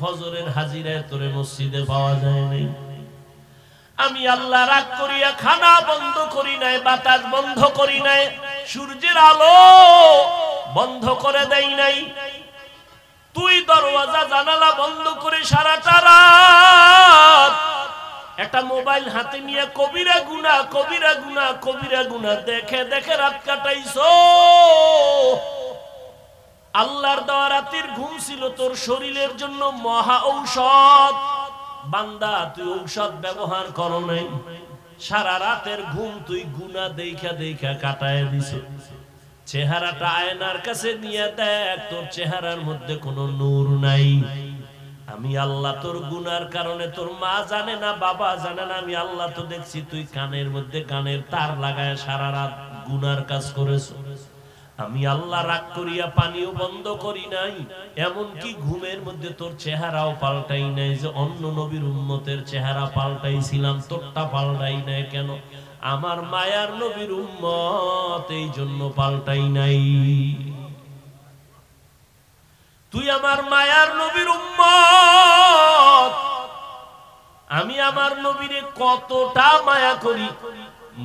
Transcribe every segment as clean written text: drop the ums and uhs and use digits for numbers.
ফজরের হাজিরায় তোরে মসজিদে পাওয়া যায় নাই। আমি আল্লাহ রাগ করিয়া খানা বন্ধ করি নাই, বাতাস বন্ধ করি নাই, সূর্যের আলো বন্ধ করে দেই নাই। তুই দরওয়াজা জানালা বন্ধ করে সারাটা রাত একটা মোবাইল হাতে নিয়ে কবিরা গুনাহ কবিরা গুনাহ কবিরা গুনাহ দেখে দেখে রাত কাটাইছো। আল্লাহর দেওয়া রাতের ঘুম ছিল তোর শরীরের জন্য মহা ঔষধ। বান্দা তুই ঔষধ ব্যবহার করো নাই, সারা রাতের ঘুম তুই গুনাহ দেখা দেখা কাটায় দিছ। চেহারাটা আয়নার কাছে নিয়ে দেখ, তোর চেহারার মধ্যে কোনো নূর নাই। আমি আল্লাহ তোর গুনার কারণে, তোর মা জানে না, বাবা জানে না, আমি আল্লাহ তো দেখছি তুই কানের মধ্যে কানের তার লাগায় সারা রাত গুনার কাজ করেছ। আমি আল্লাহ রাগ করিয়া পানিও বন্ধ করি নাই, এমনকি ঘুমের মধ্যে তোর চেহারাও পাল্টাই নাই। যে অন্য নবীর উম্মতের চেহারা পাল্টাইছিলাম, তোরটা পাল্টাই নাই কেন? আমার মায়ার নবীর উম্মত, এই জন্য পাল্টাই নাই। তুই আমার মায়ার নবীর উম্মত। আমি আমার নবীরে কতটা মায়া করি।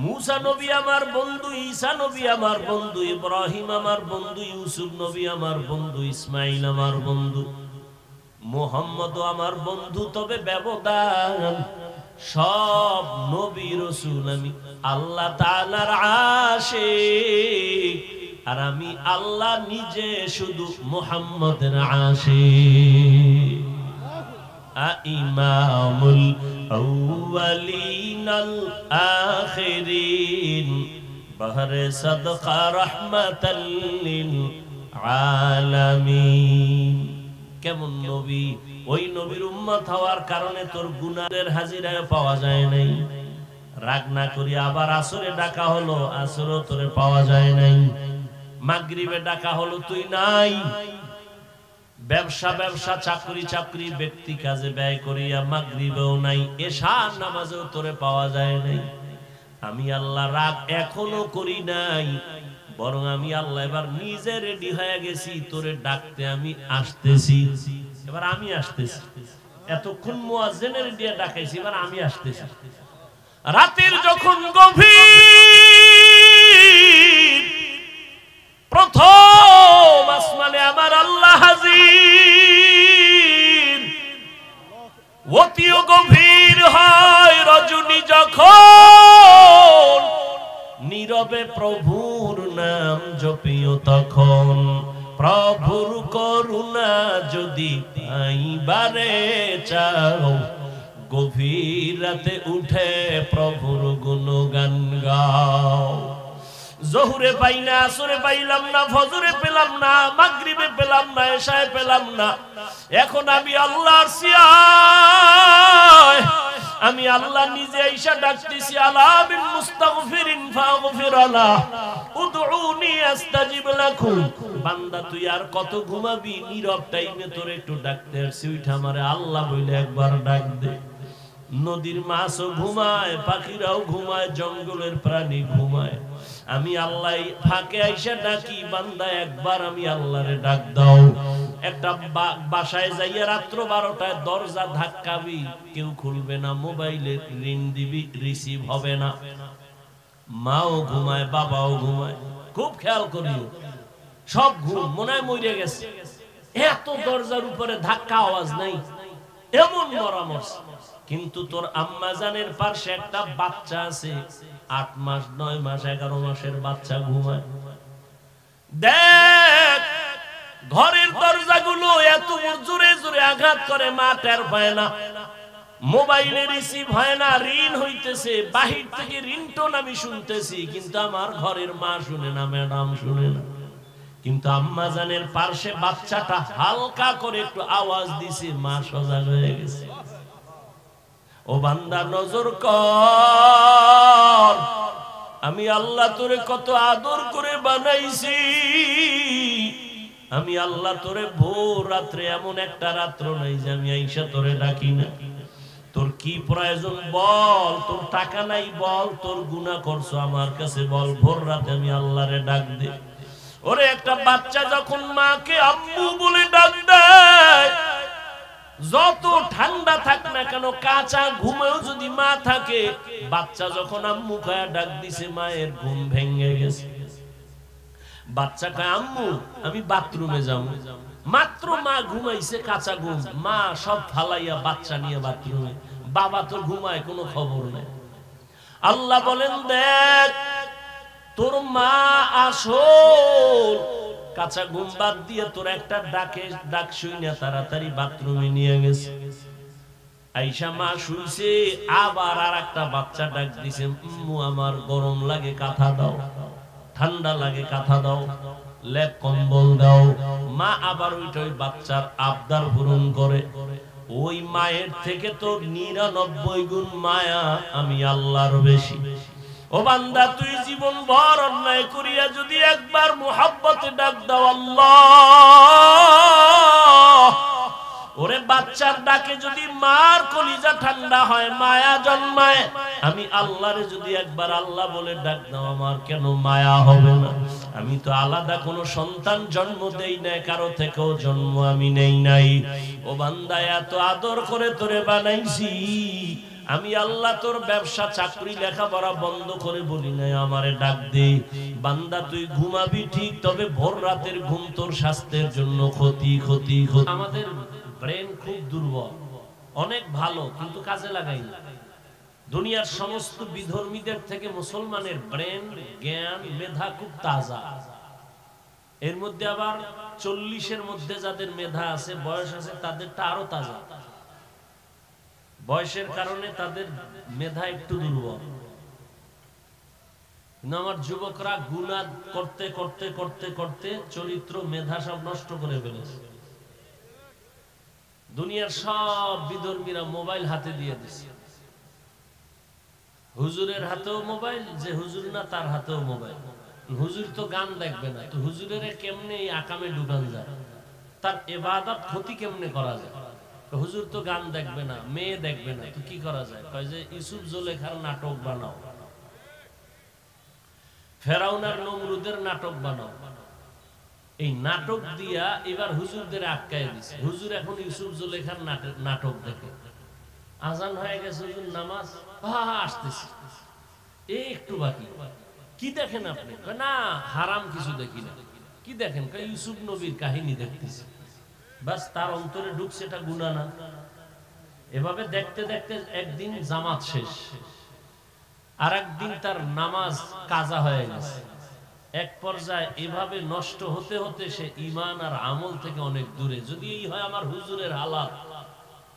মুসা নবী আমার বন্ধু, ঈসা নবী আমার বন্ধু, ইব্রাহিম আমার বন্ধু, ইউসুফ নবী আমার বন্ধু, ইসমাইল আমার বন্ধু, মুহাম্মদ আমার বন্ধু। তবে ব্যবধান, সব নবী রাসূল আমি আল্লাহ তাআলার আশিক, আর আমি আল্লাহ নিজে শুধু মুহাম্মদের আশিক। ইমামুল আউয়ালিনাল আখিরিন বাহরে সাদকা রাহমাতাল লিল আলামিন। কেমন নবী! ওই নবীর উম্মত হওয়ার কারণে তোর গুনাহের হাজিরায় পাওয়া যায় নাই। রাগ না করি আবার আসরে ডাকা হলো, আসরও তোরে পাওয়া যায় নাই। মাগরিবে ডাকা হলো, তুই নাই। ব্যবসা ব্যবসা, চাকরি চাকরি, ব্যক্তি কাজে ব্যয় করিয়া মাগরিবেও নাই, এশার নামাজেও তোরে পাওয়া যায় নাই। আমি আল্লাহ রাগ এখনো করি নাই, বরং আমি আল্লাহ এবার নিজে রেডি হয়ে গেছি তোরে ডাকতে। আমি আসতেছি, এবার আমি আসতেছি। এতক্ষণ মুয়াজ্জিনের দিয়ে ডাকাইছি, এবার আমি আসতেছি। রাতের যখন গভীর, প্রথম আসমানে আমার আল্লাহ হাজির। অতিও গভীর হয় রজনী যখন, নীরবে প্রভুর নাম জপিও তখন। প্রভুর করুণা যদি পাইবারে চাও, গভীর রাতে উঠে প্রভুর গুণগান গাও। জোহরে পাই না, আসরে পাইলাম না, ফজরে পেলাম না, মাগরিবে পেলাম না, এশায় পেলাম না। এখন আমি আল্লাহর সিয়ায়, আমি আল্লাহ নিজে আইসা ডাকতেছি। আলা বিল মুস্তাগফিরিন ফাগফির আলা, উদউনি আস্তাজিব লাকুম। বান্দা তুই আর কত ঘুমাবি? নীরব টাইমে তোর একটু ডাকতে আসছি, উঠা আমারে আল্লাহ বলে একবার ডাক দে। নদীর মাছও ঘুমায়, পাখিরাও ঘুমায়, জঙ্গলের প্রাণী ঘুমায়। আমি আল্লাহ ফাঁকে আইসা ডাকি, বান্দা একবার আমি আল্লাহরে ডাক দাও। একটা বাসায় যাইয়া রাত্র 12টায় দরজা ধাক্কাবি, কেউ খুলবে না, মোবাইলে রিং দিবি, রিসিভ হবে না। মাও ঘুমায়, বাবাও ঘুমায়, খুব খেয়াল করিও। সব ঘুম, মনে হয় মরে গেছে। এত দরজার উপরে ধাক্কা, আওয়াজ নাই, এমন মরামত। কিন্তু তোর আম্মা জানের পাশে একটা বাচ্চা আছে, 8 মাস 9 মাস 11 মাসের বাচ্চা ঘুমায়। দেখ ঘরের দরজাগুলো এত জোরে জোরে আঘাত করে, মা টের পায় না। মোবাইলে রিসিভ হয় না, রিং হইতেছে, বাহির থেকে রিংটোন আমি শুনতেছি, কিন্তু আমার ঘরের মা শুনে না, ম্যাডাম শুনে না। কিন্তু আম্মা জানের পাশে বাচ্চাটা হালকা করে একটু আওয়াজ দিছে, মা সজাগ হয়ে গেছে। ও বান্দা নজর কর, আমি আল্লাহ তোরে কত আদর করে বানাইছি। আমি আল্লাহ তোরে ভোর রাত্রে, এমন একটা রাত্র নাই যে আমি আইসা তোরে ডাকি না। তোর কি প্রয়োজন বল, তোর টাকা নাই বল, তোর গুনাহ করছো আমার কাছে বল, ভোর রাতে আমি আল্লাহরে ডাক দে। ওরে একটা বাচ্চা যখন মাকে আম্মু বলে ডাক দেয়, যত ঠান্ডা থাক না কেন কাঁচা ঘুমেও যদি মা থাকে, বাচ্চা যখন আম্মু কয়া ডাক দিছে মায়ের ঘুম ভেঙে গেছে। বাচ্চা কয় আম্মু আমি বাথরুমে যাব। মাত্র মা ঘুমাইছে কাঁচা ঘুম, মা সব ফালাইয়া বাচ্চা নিয়ে বাথরুমে, বাবা তো ঘুমায় কোনো খবর নেই। আল্লাহ বলেন দেখ তোর মা আসল কাঁচা ঘুম বাদ দিয়ে তোর একটা ডাক শুইনা তাড়াতাড়ি বাথরুমে নিয়ে গেছে। আইসা মা শুইছে, আবার আর একটা বাচ্চা ডাক দিছে, আম্মু আমার গরম লাগে কাঁথা দাও, ঠান্ডা লাগে কাঁথা দাও, লেপ কম্বল দাও। মা আবার ওই বাচ্চার আবদার পূরণ করে। ওই মায়ের থেকে তো 99 গুণ মায়া আমি আল্লাহর বেশি। ও বান্দা তুই জীবন ভর অন্যায় করিয়া যদি একবার মুহাব্বতে ডাক দাও আল্লাহ, ওরে বাচ্চার ডাকে যদি মার কলিজা ঠান্ডা হয়, মায়া জন্মায়, আমি আল্লাহরে যদি একবার আল্লাহ বলে ডাক দাও, আমার কেন মায়া হবে না? আমি তো আলাদা কোনো সন্তান জন্ম দেই নাই, কারো থেকেও জন্ম আমি নেই নাই। ও বান্দা এত আদর করে তোরে বানাইছি, আমি আল্লাহ তোর ব্যবসা চাকরি লেখাপড়া বন্ধ করে বলি নাই আমারে ডাক দে। বান্দা তুই ঘুমাবি ঠিক, তবে ভোর রাতের ঘুম তোর স্বাস্থ্যের জন্য ক্ষতি ক্ষতি ক্ষতি। আমাদের ব্রেন খুব দুর্বল, অনেক ভালো কিন্তু কাজে লাগাই না। দুনিয়ার সমস্ত বিধর্মীদের থেকে মুসলমানের ব্রেন, জ্ঞান, মেধা খুব তাজা। এর মধ্যে আবার 40-এর মধ্যে যাদের মেধা আছে, বয়স আছে, তাদেরটা আরো তাজা। বয়সের কারণে তাদের মেধা একটু দুর্বল। কিন্তু আমার যুবকরা গুনাহ করতে করতে করতে করতে চরিত্র, মেধা সব নষ্ট করে ফেলেছে। দুনিয়ার সব বিধর্মীরা মোবাইল হাতে দিয়ে দিছে। হুজুরের হাতেও মোবাইল, যে হুজুর না তার হাতেও মোবাইল। হুজুর তো গান দেখবে না, তো হুজুরের কেমনে এই আকামে ঢুকান যায়, তার ইবাদত ক্ষতি কেমনে করা যায়? হুজুর তো গান দেখবে না, মেয়ে দেখবে না, তো কি করা যায়? কয় যে ইউসুফ জুলেখার নাটক বানাও, ফেরাউন আর নমরুদের নাটক বানাও। এই নাটক দিয়া এবার হুজুরদের আটকায় দিছে। হুজুর এখন ইউসুফ জুলেখার নাটক দেখে। আজান হয়ে গেছে, হুজুর নামাজ আসতেছে, এই একটু বাকি। কি দেখেন আপনি? না হারাম কিছু দেখি না। কি দেখেন? ইউসুফ নবীর কাহিনী দেখতেছি। বাস তার অন্তরে ঢুকছে, এটা গুনাহ না। এভাবে দেখতে দেখতে একদিন জামাত শেষ, আর একদিন তার নামাজ কাজা হয়ে গেছে। এক পর্যায়ে এভাবে নষ্ট হতে হতে সে ঈমান আর আমল থেকে অনেক দূরে। যদি এই হয় আমার হুজুরের হালাত,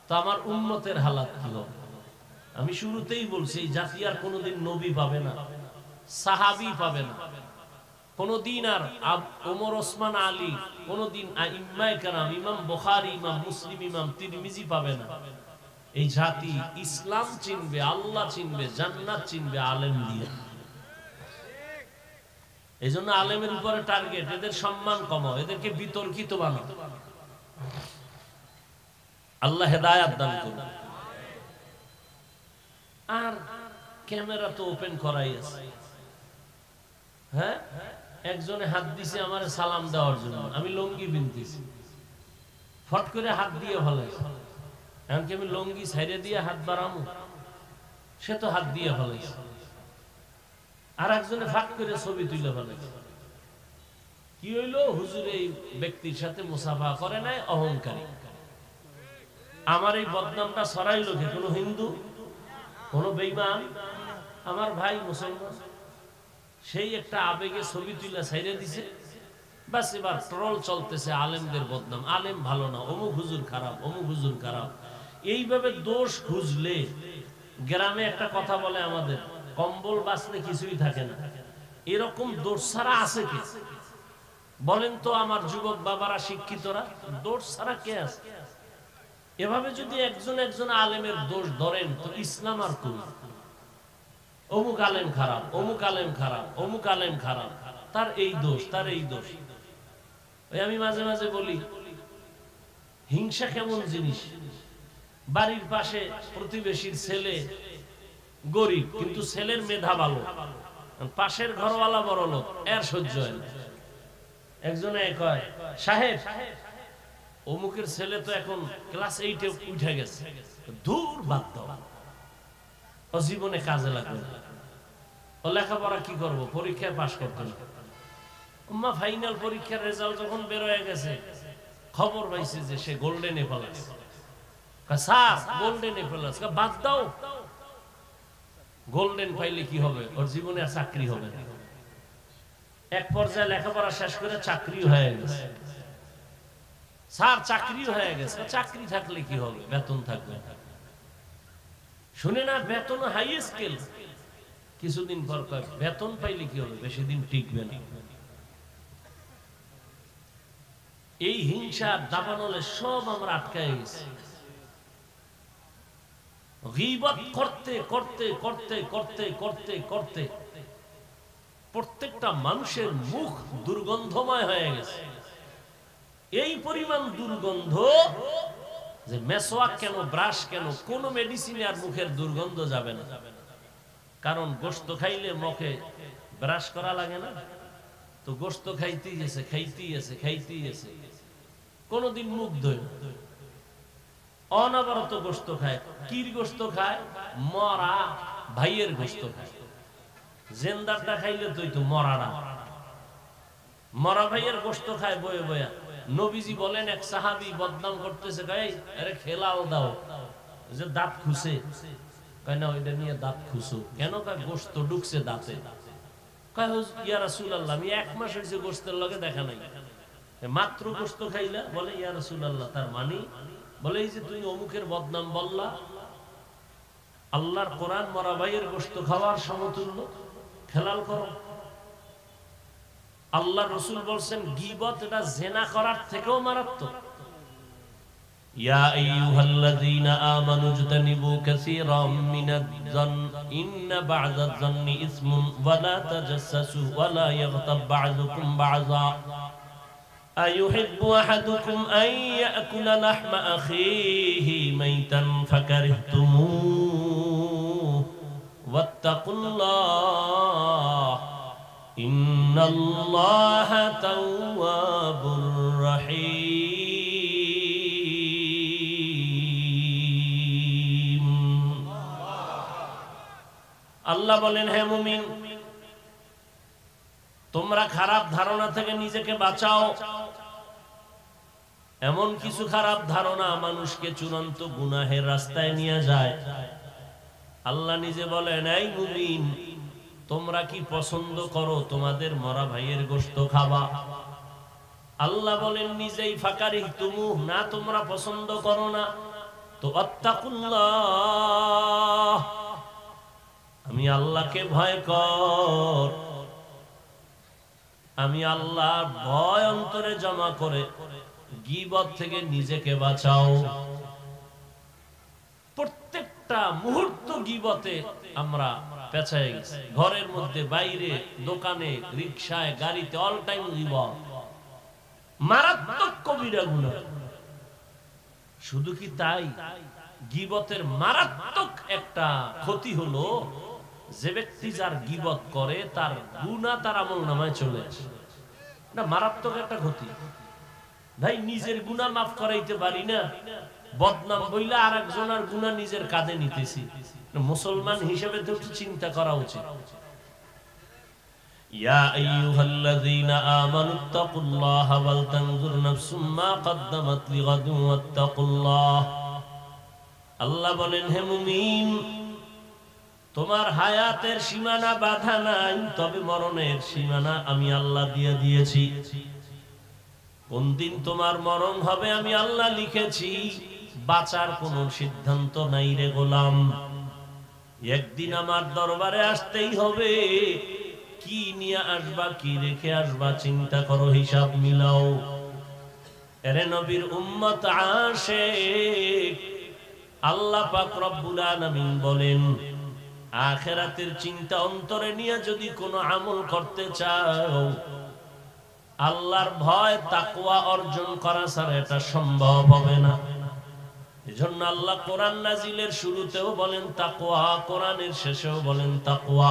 তো আমার উম্মতের হালাত কি হবে? আমি শুরুতেই বলছি এই জাতি আর কোনোদিন নবী পাবে না, সাহাবী পাবে না কোনদিন, আর ওমর, ওসমান, আলী কোনদিন আইম্মায়ে কেরাম, ইমাম বুখারী, ইমাম মুসলিম, ইমাম তিরমিজি পাবে না। এই জাতি ইসলাম চিনবে, আল্লাহ চিনবে, জান্নাত চিনবে আলেম দিয়ে। এইজন্য আলেমের উপরে টার্গেট, এদের সম্মান কমাও, এদেরকে বিতর্কিত বানাও। আল্লাহ হেদায়েত দান করুন। আর ক্যামেরা তো ওপেন করাই আছে। হ্যাঁ, একজনে হাত দিছে আমার সালাম দেওয়ার জন্য, আমি লঙ্গি বিনতেছি, ফট করে হাত দিয়ে ফেলাইছে। এমনকি আমি লঙ্গি ছাইড়ে দিয়ে হাত বাড়ামু, সে তো হাত দিয়ে ফেলাইছে। আর একজনে ফাঁক করে ছবি তুলে ফেলাইছে। কি হইলো? হুজুর এই ব্যক্তির সাথে মুসাফা করে নাই, অহংকারী। আমার এই বদনামটা ছড়াইলো কে? কোন হিন্দু, কোন বেঈমান? আমার ভাই মুসলমান, সেই একটা আবেগে ছবি তুলে ছাইড়ে দিছে। বাস এবার ট্রল চলতেছে, আলেমদের বদনাম, আলেম ভালো না, অমুক হুজুর খারাপ, অমুক হুজুর খারাপ। এইভাবে দোষ খুঁজলে, গ্রামে একটা কথা বলে আমাদের, কম্বল বাঁচলে কিছুই থাকে না। এরকম দোষ ছাড়া আছে কে? বলেন তো আমার যুবক বাবারা, শিক্ষিতরা, দোষ ছাড়া কে আছে? এভাবে যদি একজন একজন আলেমের দোষ ধরেন, তো ইসলাম আর কই? অমুক আলেম খারাপ, অমুক আলেম খারাপ, অমুক আলেম খারাপ, তার এই দোষ, তার এই দোষ। আমি মাঝে মাঝে বলি, হিংসা কেমন জিনিস? বাড়ির পাশে প্রতিবেশীর ছেলে গরিব, কিন্তু ছেলের মেধা ভালো, পাশের ঘরওয়ালা বড় লোক, এর সহ্য হয় না। একজনে কয়, সাহেব অমুকের ছেলে তো এখন ক্লাস 8 এ উঠে গেছে, দূর বাদ দাও, ও জীবনে কাজে লাগবে না, ও লেখাপড়া কি করব, পরীক্ষায় পাশ করতে না। উম্মা ফাইনাল পরীক্ষার রেজাল্ট যখন বের হয়ে গেছে, খবর পাইছে যে সে গোল্ডেনে প্লাস। স্যার গোল্ডেনে প্লাস, বাদ দাও, গোল্ডেন পাইলে কি হবে, ওর জীবনে আর চাকরি হবে না। এক পর্যায়ে লেখাপড়া শেষ করে চাকরিও হয়ে গেছে। স্যার চাকরিও হয়ে গেছে, চাকরি থাকলে কি হবে, বেতন থাকবে। শুনে না বেতন হাই স্কেল, কিছুদিন পর কয় বেতন পাইলে কি হবে, বেশি দিন টিকবে না। এই হিংসা দাবানলে সব আমরা আটকায় গেছি। গীবত করতে করতে করতে করতে করতে করতে প্রত্যেকটা মানুষের মুখ দুর্গন্ধময় হয়ে গেছে। এই পরিমাণ দুর্গন্ধ যে মেসওয়াক কেন, ব্রাশ কেন, কোন মেডিসিনে আর মুখের দুর্গন্ধ যাবে না। কারণ গোশত খাইলে মুখে ব্রাশ করা লাগে না, তো গোশত খাইতেই গেছে খাইতেই গেছে খাইতেই গেছে, কোনদিন মুখ ধোয় না। অনবরত গোশত খায়। কির গোশত খায়? মরা ভাইয়ের গোশত খায়। জেন্দারটা খাইলে তো মরাটা, মরা ভাইয়ের গোশত খায় বয়ে বয়া। নবীজি বলেন এক সাহাবী বদনাম করতেছে, কয় আরে খেলাও দাও, যে দাঁত খুসে, কয় না ওইটা নিয়ে দাঁত খুসো কেন, কয় গোশত ঢুকছে দাঁতে। কয় ইয়া রাসূলুল্লাহ আমি 1 মাস হইছে গোশতের লগে দেখা নাই, মাত্র গোশত খাইলা। বলে ইয়া রাসূলুল্লাহ তার মানে? বলে এই যে তুই অমুকের বদনাম বললা, আল্লাহর কোরআন মরা ভাইয়ের গোশত খাওয়ার সমতুল্য, খেলাল করো। আল্লাহ রাসূল বলেন গীবত এটা জিনা করার থেকেও মারাত্মক। ইয়া আইয়ুহাল্লাযীনা আমানু ইজতানিবু কাসীরাম মিনাজ-যন ইন্না বা'যাজ-যন্নি ইসমুন ওয়া লা তাজাসসু ওয়া লা ইয়াগতাব বা'যুকুম বা'যা আইয়ুহিব্বু আহাদুকুম আন ইয়াকুলা লাহমা আখিহি মাইতান ফাকারিহতুমুহু ওয়াত্তাকুল্লাহ ইন্নাল্লাহা তাওয়াবুর রহিম। আল্লাহ বলেন হে মুমিন, তোমরা খারাপ ধারণা থেকে নিজেকে বাঁচাও। এমন কিছু খারাপ ধারণা মানুষকে চূড়ান্ত গুনাহের রাস্তায় নিয়ে যায়। আল্লাহ নিজে বলেন এই মুমিন, তোমরা কি পছন্দ করো তোমাদের মরা ভাইয়ের গোশত খাবা? আল্লাহ বলেন নিজেই ফাকারিহতুমু, না তোমরা পছন্দ করো না, তো আত্তাকুল্লাহ, আমি আল্লাহকে ভয় কর। আমি আল্লাহর ভয় অন্তরে জমা করে গীবত থেকে নিজেকে বাঁচাও। প্রত্যেকটা মুহূর্ত গীবতে আমরা পেঁচায় গেছি, ঘরের মধ্যে, বাইরে, দোকানে, রিকশায়, গাড়িতে, অল টাইম গীবত। মারাত্মক কবিরা গুনাহ। শুধু কি তাই, গীবতের মারাত্মক একটা ক্ষতি হলো যে ব্যক্তি যার গীবত করে তার গুনাহ তার আমলনামায় চলে আসে। এটা মারাত্মক একটা ক্ষতি। ভাই নিজের গুনাহ মাফ করাইতে পারি না, বদনাম বইলা আরেকজনের গুনাহ নিজের কাঁধে নিতেছি। মুসলমান হিসেবে তো চিন্তা করা উচিত। ইয়া আইয়ুহাল্লাযীনা আমানুত্তাকুল্লাহা ওয়াল তানজুর নাফসুম মা কদ্দামাত লিগাদিন ওয়াত্তাকুল্লাহ। আল্লাহ বলেন হে মুমিন, তোমার হায়াতের সীমানা বাধা নাই, তবে মরণের সীমানা আমি আল্লাহ দিয়ে দিয়েছি। কোন দিন তোমার মরণ হবে আমি আল্লাহ লিখেছি, বাঁচার কোন সিদ্ধান্ত নাই রে গোলাম। একদিন আমার দরবারে আসতেই হবে, কি নিয়ে আসবা, কি রেখে আসবা, চিন্তা করো, হিসাব মিলাও। এরে নবীর উম্মত আশিক, আল্লাহ পাক রব্বুল আলামিন বলেন আখিরাতের চিন্তা অন্তরে নিয়ে যদি কোনো আমল করতে চাও, আল্লাহর ভয় তাকওয়া অর্জন করা ছাড়া এটা সম্ভব হবে না। এজন্য আল্লাহ কোরআন নাজিলের শুরুতেও বলেন তাকওয়া, কোরআনের শেষেও বলেন তাকওয়া।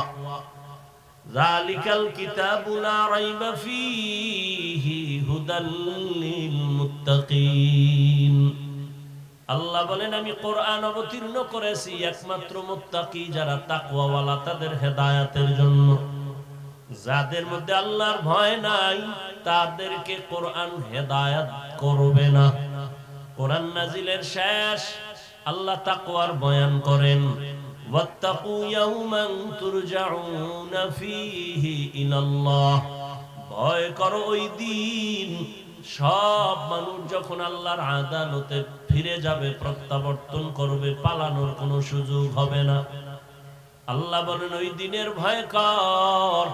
যালিকাল কিতাবু লা রাইবা ফীহি হুদাল লিল মুত্তাকিন। আল্লাহ বলেন আমি কোরআন অবতীর্ণ করেছি একমাত্র মুত্তাকি যারা তাকওয়াওয়ালা তাদের হেদায়েতের জন্য। যাদের মধ্যে আল্লাহর ভয় নাই তাদেরকে কোরআন হেদায়েত করবে না। কোরআন নাজিলের শেষ আল্লাহ তাকওয়ার বয়ান করেন, ওয়াত্তাকু ইয়াওমান তুরজাউনা ফীহি ইলাল্লাহ। ভয় করো ওই দিন সব মানুষ যখন আল্লাহর আদালতে ফিরে যাবে, প্রত্যাবর্তন করবে, পালানোর কোনো সুযোগ হবে না। আল্লাহ বলেন ওই দিনের ভয় কর।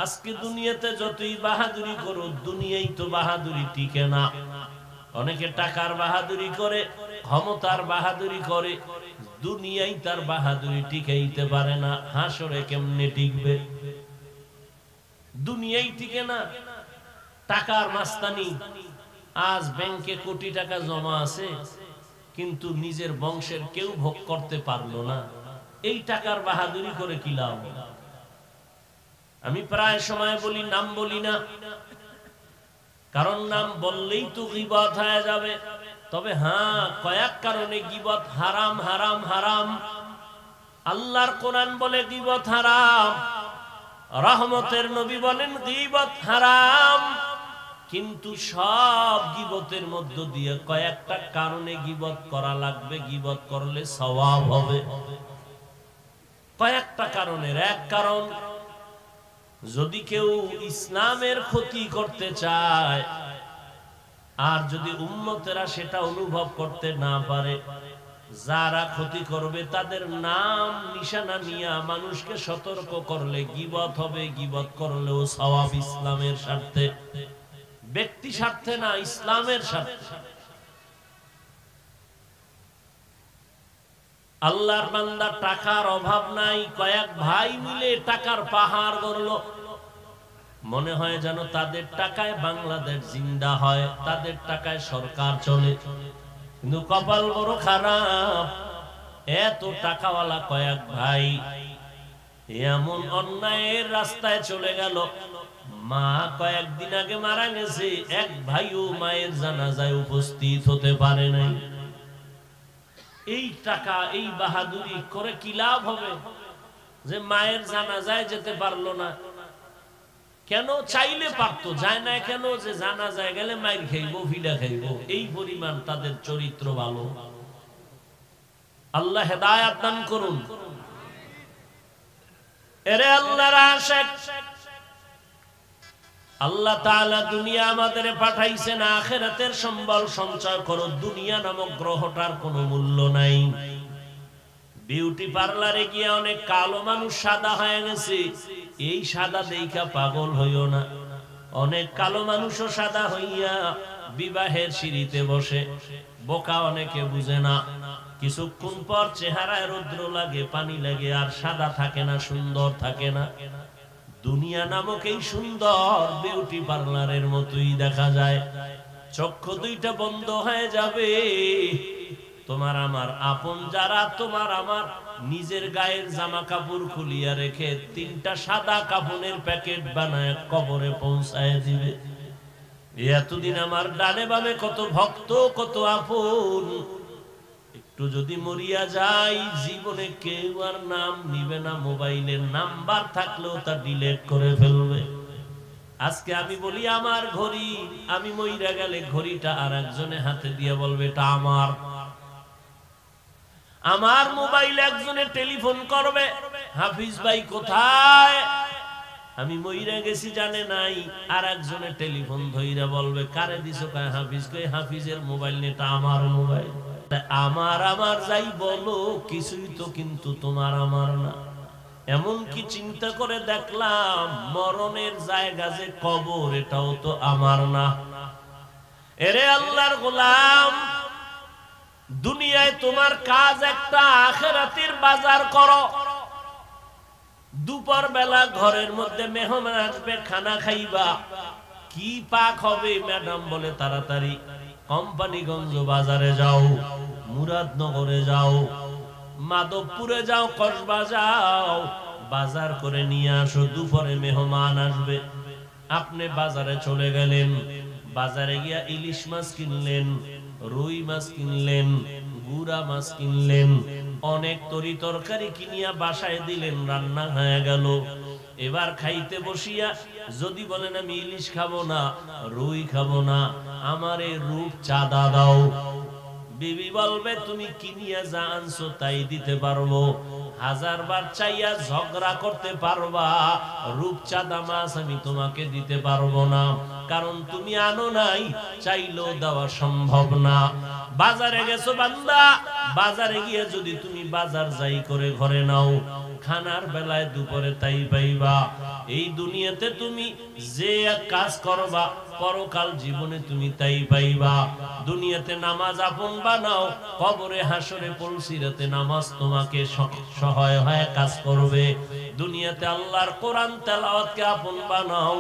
আজকে দুনিয়াতে যতই বাহাদুরি করো, দুনিয়ায় তো বাহাদুরি টিকে না। অনেকে টাকার বাহাদুরি করে, ক্ষমতার বাহাদুরি করে, দুনিয়ায় তার বাহাদুরি টিকাইতে পারে না। হাসরে কেমনে টিকবে? দুনিয়ায় টিকে না। টাকার মাস্তানি, আজ ব্যাংকে কোটি টাকা জমা আছে কিন্তু নিজের বংশের কেউ ভোগ করতে পারলো না। এই টাকার বাহাদুরি করে কি লাভ? আমি প্রায় সময় বলি নাম বলি না, কারণ নাম বললেই তো গীবত হয়ে যাবে। তবে হ্যাঁ, কয়েক কারণে গীবত হারাম হারাম হারাম। আল্লাহর কোরআন বলে গীবত হারাম, রহমতের নবী বলেন গীবত হারাম। কিন্তু সব গীবতের মধ্য দিয়ে কয়েকটা কারণে গীবত করা লাগবে, গীবত করলে সওয়াব হবে। কয়েকটা কারণের এক কারণ, যদি কেউ ইসলামের ক্ষতি করতে চায় আর যদি উম্মতেরা সেটা অনুভব করতে না পারে, যারা ক্ষতি করবে তাদের নাম নিশানা নিয়ে মানুষকে সতর্ক করলে গীবত হবে। গীবত করলেও সওয়াব, ইসলামের স্বার্থে, ব্যক্তি স্বার্থে না, ইসলামের স্বার্থে। আল্লাহর বান্দা টাকার অভাব নাই, কয়েক ভাই মিলে টাকার পাহাড় গড়লো। মনে হয় যেন তাদের টাকায় বাংলাদেশ জিন্দা হয়, তাদের টাকায় সরকার চলে। কিন্তু কপাল বড় খারাপ, এত টাকাওয়ালা কয়েক ভাই এমন অন্যায়ের রাস্তায় চলে গেল। মা কয়েকদিন আগে মারা গেছে, এক ভাইও মায়ের জানাজায় উপস্থিত হতে পারে নাই। এই টাকা, এই বাহাদুরি করে কি লাভ হবে? যে মায়ের জানাজায় যেতে পারলো না কেন? চাইলে পারতো, যায় না কেন? যে জানাজায় গেলে মাইর খাইবো, ভিড়া খাইবো। এই পরিমাণ তাদের চরিত্র ভালো। আল্লাহ হেদায়েত দান করুন। এরে আল্লাহর আশিক, আল্লাহ তাআলা দুনিয়া আমাদের পাঠাইছেন আখিরাতের সম্বল সঞ্চয় করো। দুনিয়া নামক গ্রহটার কোনো মূল্য নাই। বিউটি পার্লারে গিয়ে অনেক কালো মানুষ সাদা হয়ে গেছে, এই সাদা দেখা পাগল হইও না। অনেক কালো মানুষও সাদা হইয়া বিবাহের সিঁড়িতে বসে। বোকা অনেকে বুঝে না, কিছুক্ষণ পর চেহারায় রৌদ্র লাগে, পানি লাগে, আর সাদা থাকে না, সুন্দর থাকে না। দুনিয়া নামক এই সুন্দর বিউটি পার্লারের মতোই দেখা যায়। চক্ষু দুইটা বন্ধ হয়ে যাবে। তোমার আমার আপন যারা, তোমার আমার নিজের গায়ের জামা কাপড় খুলিয়া রেখে তিনটা সাদা কাপড়ের প্যাকেট বানায় কবরে পৌঁছায় দিবে। এতদিন আমার ডানে বামে কত ভক্ত, কত আপন, একটু যদি মরিয়া যাই জীবনে কেউ আর নাম নিবে না। মোবাইলের নাম্বার থাকলেও তা ডিলিট করে ফেলবে। আজকে আমি বলি আমার ঘড়ি, আমি মইরা গেলে ঘড়িটা আর একজনের হাতে দিয়ে বলবে এটা আমার। আমার মোবাইল একজনে টেলিফোন করবে, হাফিজ ভাই কোথায়? আমি মইরা গেছি জানে নাই, আর একজনে টেলিফোন ধইরা বলবে কারে দিছো? কয় হাফিজ। কই হাফিজের মোবাইল নেটা আমার মোবাইল। আমার আমার যাই বলো, কিছুই তো কিন্তু তোমার আমার না। এমন কি চিন্তা করে দেখলাম মরণের জায়গা যে কবর, এটাও তো আমার না। এরে আল্লাহর গোলাম, দুনিয়ায় তোমার কাজ একটা, আখিরাতের বাজার করো। দুপুর বেলা ঘরের মধ্যে মেহমান আসবে, খানা খাইবা, কি পাক হবে? ম্যাডাম বলে তাড়াতাড়ি কোম্পানিগঞ্জ বাজারে যাও, মুরাদনগরে যাও, মাধবপুরে যাও, কসবা যাও, বাজার করে নিয়ে আসো। দুপুরে মেহমান আসবে, আপনি বাজারে চলে গেলেন, বাজারে গিয়া ইলিশ মাছ কিনলেন, রুই মাছ কিনলেন, গুড়া মাছ কিনলেন, অনেক তরি তরকারি কিনিয়া বাসায় দিলেন, রান্না হয়ে গেল। এবার খাইতে বসিয়া যদি বলেন আমি ইলিশ খাবো না, রুই খাবো না, আমার এই রূপ চাঁদা দাও, বিবি বলবে তুমি কিনিয়া যা আনছো তাই দিতে পারবো, হাজারবার চাইয়া ঝগড়া করতে পারবা, রূপচাঁদা মাছ আমি তোমাকে দিতে পারবো না, কারণ তুমি আনো নাই, চাইলেও দেওয়া সম্ভব না। বাজারে গেছো বান্দা, বাজারে গিয়ে যদি তুমি বাজার যাই করে ঘরে নাও, খানার বেলায় দুপুরে তাই পাইবা। এই দুনিয়াতে তুমি যে কাজ করবা, পরকাল জীবনে তুমি তাই পাইবা। দুনিয়াতে নামাজ আপন বানাও, কবরে হাসরে পুলসিরাতে নামাজ তোমাকে সহায় হয়ে কাজ করবে। দুনিয়াতে আল্লাহর কোরআন তেলাওয়াতকে আপন বানাও,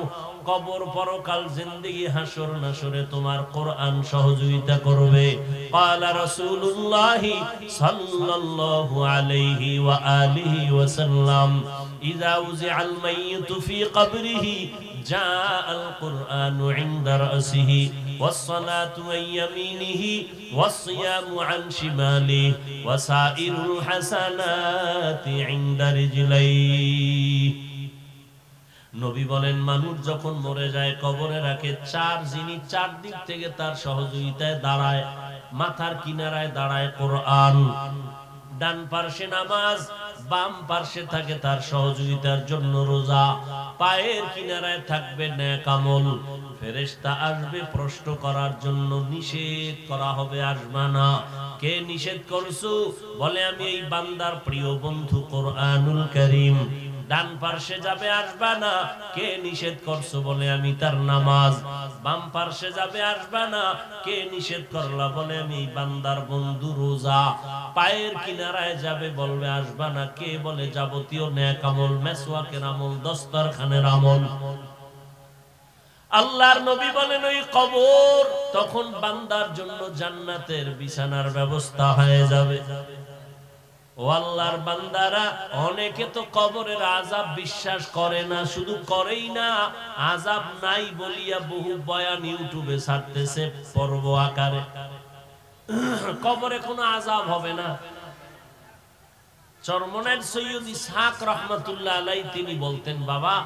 কবর পরকাল জিন্দেগি হাসর নাসরে তোমার কোরআন সহযোগিতা করবে। ক্বালা রাসূলুল্লাহ সাল্লাল্লাহু আলাইহি ওয়া আলিহি ওয়াসাল্লাম, ইযা উযিআল মাইয়িতু ফি কবরিহি জাআল কুরআনু ইনদা রাসিহি ওয়াস-সালাতু আন ইয়ামিনিহি ওয়াস-সিয়ামু আন শিমালিহি ওয়া সাইরুল হাসানাতি ইনদা রিজলাইহি। নবী বলেন মানুষ যখন মরে যায় কবরে রাখে চার জিনিস, চার দিক থেকে তার সহযোগিতায় দাঁড়ায়। মাথার কিনারায় দাঁড়ায় কোরআন, ডান পার্শ্বে নামাজ, বাম পার্শ্বে থাকে তার সহযোগিতার জন্য রোজা, পায়ের কিনারায় থাকবে নেক আমল। ফেরেশতা আসবে প্রশ্ন করার জন্য, নিষেধ করা হবে আসবে না। কে নিষেধ করছো? বলে আমি এই বান্দার প্রিয় বন্ধু কোরআনুল কারীম। ডান পার্শ্বে যাবে আসবা না, কে নিষেধ করছো? বলে আমি তার নামাজ। বাম পার্শ্বে যাবে আসবা না, কে নিষেধ করলা? বলে আমি বান্দার বন্ধু রোজা। পায়ের কিনারায় যাবে বলবে আসবা না, কে? বলে যাবতীয় নেক আমল, মেসওয়াকের আমল, দস্তরখানের আমল। আল্লাহর নবী বলেন ওই কবর তখন বান্দার জন্য জান্নাতের বিছানার ব্যবস্থা হয়ে যাবে। ও আল্লাহর বান্দারা, অনেকে তো কবরের আযাব বিশ্বাস করে না, শুধু করেই না, আযাব নাই বলিয়া বহু বয়ান ইউটিউবে ছাড়তেছে পর্ব আকারে। কবরে কোনো আযাব হবে না। চরমনাইর সৈয়দ ইসহাক রাহমাতুল্লাহ আলাইহি তিনি বলতেন, বাবা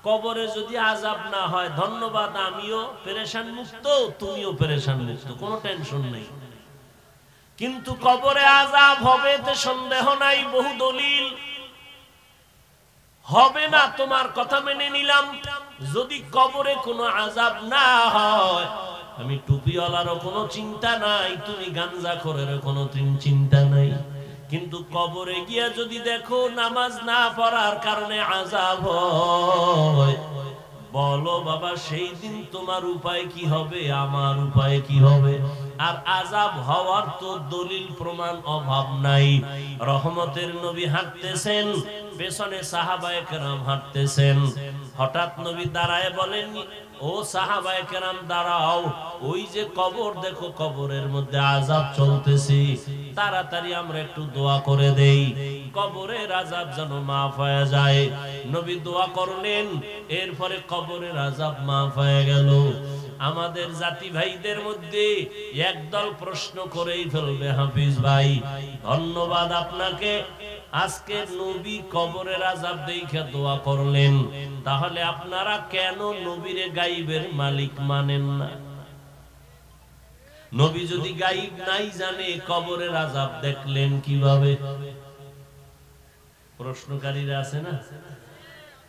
কবরে যদি আযাব না হয় ধন্যবাদ, আমিও পেরেশান মুক্ত, তুমিও পেরেশান মুক্ত, কোনো টেনশন নেই। কিন্তু কবরে আযাব হবে তে সন্দেহ নাই, বহু দলিল। হবে না তোমার কথা মেনে নিলাম। যদি কবরে কোনো আযাব না হয়, আমি টুপিওয়ালারও কোনো চিন্তা নাই, তুমি গাঞ্জাখোরেরও কোনো চিন্তা নাই। কিন্তু কবরে গিয়া যদি দেখো নামাজ না পড়ার কারণে আযাব হয়, বলো বাবা সেই দিন তোমার উপায় কি হবে, আমার উপায় কি হবে? আর আযাব হওয়ার তো দলিল প্রমাণ অভাব নাই। রহমতের নবী হাঁটতেছেন, পেছনে সাহাবায়ে কেরাম হাঁটতেছেন। হঠাৎ নবী দাঁড়ায় বলেন, ও সাহাবায়ে কেরাম দাঁড়াও, ওই যে কবর দেখো, কবরের মধ্যে আযাব চলতেছে, তাড়াতাড়ি আমরা একটু দোয়া করে দেই, কবরের আযাব যেন মাফ হয়ে যায়। নবী দোয়া করলেন, এরপরে কবরের আযাব মাফ হয়ে গেল। আমাদের জাতি ভাইদের মধ্যে একদল প্রশ্ন করেই ফেলবে, হাফিজ ভাই ধন্যবাদ আপনাকে, আজকে নবী কবরের আযাব দেখে দোয়া করলেন, তাহলে আপনারা কেন নবীরে গায়েবের মালিক মানেন না? নবী যদি গায়েব নাই জানে, কবরের আযাব দেখলেন কিভাবে? প্রশ্নকারীরা আছে না,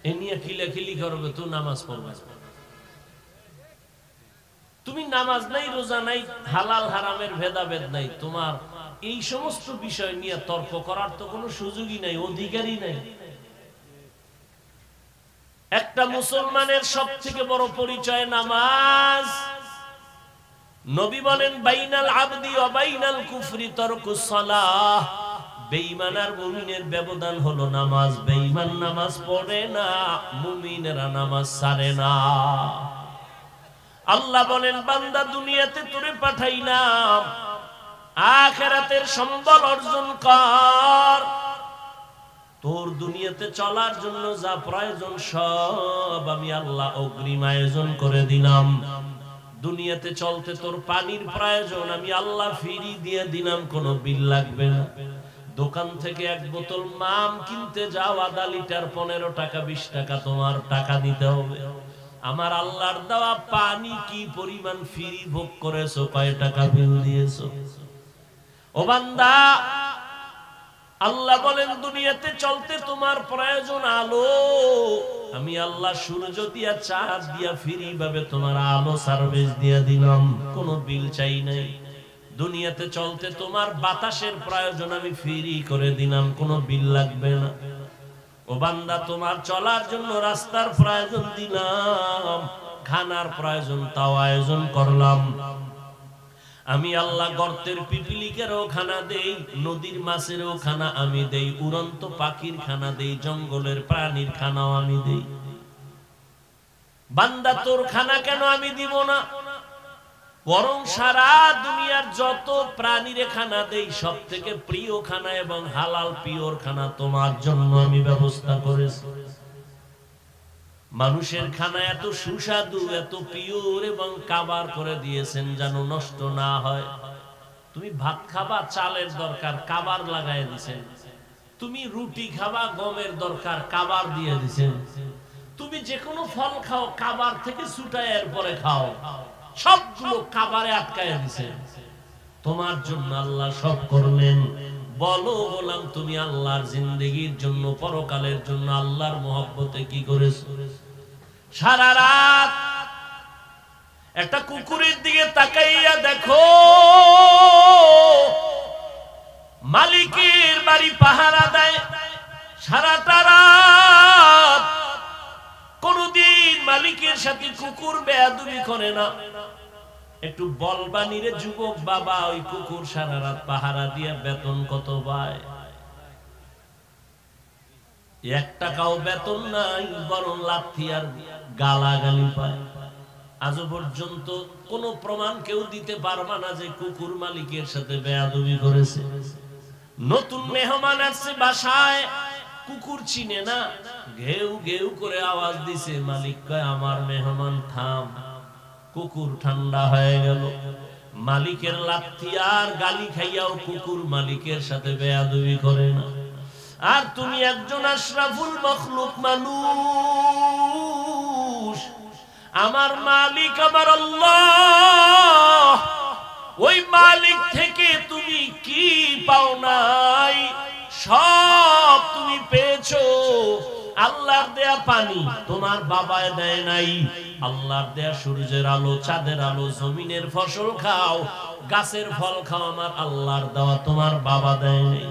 এ নিয়ে খিলাখিলি করবে, তো নামাজ পড়বে। তুমি নামাজ নাই, রোজা নাই, হালাল হারামের ভেদাভেদ নাই, তোমার এই সমস্ত বিষয় নিয়ে তর্ক করার তো কোনো সুযোগই নাই, অধিকারই নাই। একটা মুসলমানের সবথেকে বড় পরিচয় নামাজ। নবী বলেন, বাইনাল আবদি ওয়া বাইনাল কুফরি তারকুস সালাহ। বেঈমান আর মুমিনের ব্যবধান হলো নামাজ। বেঈমান নামাজ পড়ে না, মুমিনেরা নামাজ ছাড়ে না। আল্লাহ বলেন, বান্দা দুনিয়াতে তোরে পাঠাইলাম, আখিরাতের সম্বল অর্জন কর। তোর দুনিয়াতে চলার জন্য যা প্রয়োজন সব আমি আল্লাহ অগ্রিম আয়োজন করে দিলাম। দুনিয়াতে চলতে তোর পানির প্রয়োজন, আমি আল্লাহ ফ্রি দিয়ে দিলাম, কোনো বিল লাগবে না। দোকান থেকে এক বোতল মাম কিনতে যাও, আধা লিটার 15 টাকা 20 টাকা তোমার টাকা দিতে হবে। আমার আল্লাহর দেওয়া পানি কি পরিমাণ ফ্রি ভোগ করেছো, কয় টাকা বিল দিয়েছো? ও বান্দা, আল্লাহ বলেন দুনিয়াতে চলতে তোমার প্রয়োজন আলো, আমি আল্লাহ সূর্য দিয়া চাঁদ দিয়া ফ্রি ভাবে তোমার আলো সার্ভিস দিয়া দিলাম, কোনো বিল চাই নাই। দুনিয়াতে চলতে তোমার বাতাসের প্রয়োজন, আমি ফ্রি করে দিলাম, কোনো বিল লাগবে না। ও বান্দা, তোমার চলার জন্য রাস্তার প্রয়োজন দিলাম, খানার প্রয়োজন তাও আয়োজন করলাম। আমি আল্লাহ গর্তের পিপিলিকেরও খানা দেই, নদীর মাছেরও খানা আমি দেই, উড়ন্ত পাখির খানা দেই, জঙ্গলের প্রাণীর খানাও আমি দেই। বান্দা, তোর খানা কেন আমি দিব না? বরং সারা দুনিয়ার যত প্রাণীর খানা দেই, সব থেকে প্রিয় খানা এবং হালাল পিওর খানা তোমার জন্য আমি ব্যবস্থা করেছি। মানুষের খানা এত সুস্বাদু, এত পিওর এবং কাবার করে দিয়েছেন যেন নষ্ট না হয়। তুমি ভাত খাবা, চালের দরকার, কাবার লাগাই দিয়েছেন। তুমি রুটি খাবা, গমের দরকার, কাবার দিয়ে দিয়েছেন। তুমি যে কোনো ফল খাও, কাবার থেকে ছুটায় এরপরে খাও, সবগুলো কাবারে আটকায় দিয়েছেন। তোমার জন্য আল্লাহ সব করলেন। বলো গোলাম, তুমি আল্লাহর জিন্দেগির জন্য, পরকালের জন্য আল্লাহর মহব্বতে কি করেছো? সারা রাত একটা কুকুরের দিকে তাকাইয়া দেখো, মালিকের বাড়ি পাহারা দেয় সারাটা রাত, কোনদিন মালিকের সাথে কুকুর বেয়াদবি করে না। একটু বলবানি রে যুবক বাবা, ওই কুকুর সারা রাত পাহারা দিয়ে বেতন কত পায়? 1 টাকাও বেতন নাই, বরং লাথি আর গালাগালি পায়। আজও পর্যন্ত কোন প্রমাণ কেউ দিতে পারবে না যে কুকুর মালিকের সাথে বেয়াদবি করেছে। নতুন মেহমান আসছে বাসায়, কুকুর চিনে না, ঘেউ ঘেউ করে আওয়াজ দিছে, মালিক কয় আমার মেহমান থাম। কুকুর ঠান্ডা হয়ে গেল। মালিকের লাথি আর গালি খাইয়াও কুকুর মালিকের সাথে বেয়াদবি করে না। আর তুমি একজন আশরাফুল মখলুক মানুষ, আমার মালিক আমার আল্লাহ, ওই মালিক থেকে তুমি কি পাও নাই? সব তুমি পেয়েছো। আল্লাহর দেয়া পানি তোমার বাবায় দেয় নাই, আল্লাহর দেয়া সূর্যের আলো, চাঁদের আলো, জমিনের ফসল খাও, গাছের ফল খাও, আমার আল্লাহর দেওয়া তোমার বাবা দেয় নাই।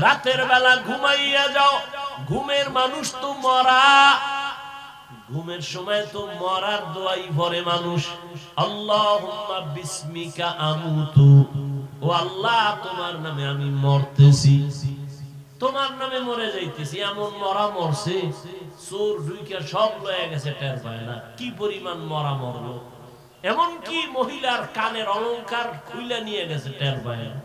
রাতের বেলা ঘুমাইয়া যাও, ঘুমের মানুষ তো মরা, ঘুমের সময় তো মরার দোয়াই পড়ে মানুষ। আল্লাহুম্মা বিসমিকা আমুতু, ও আল্লাহ তোমার নামে আমি মরতেছি, তোমার নামে মরে যাইতেছি। এমন মরা মরছে, চোর ঢুইকা সব লয়ে গেছে, টের পায় না কি পরিমাণ মরা মরলো। এমন কি মহিলার কানের অলংকার খুইলা নিয়ে গেছে, টের পায় না।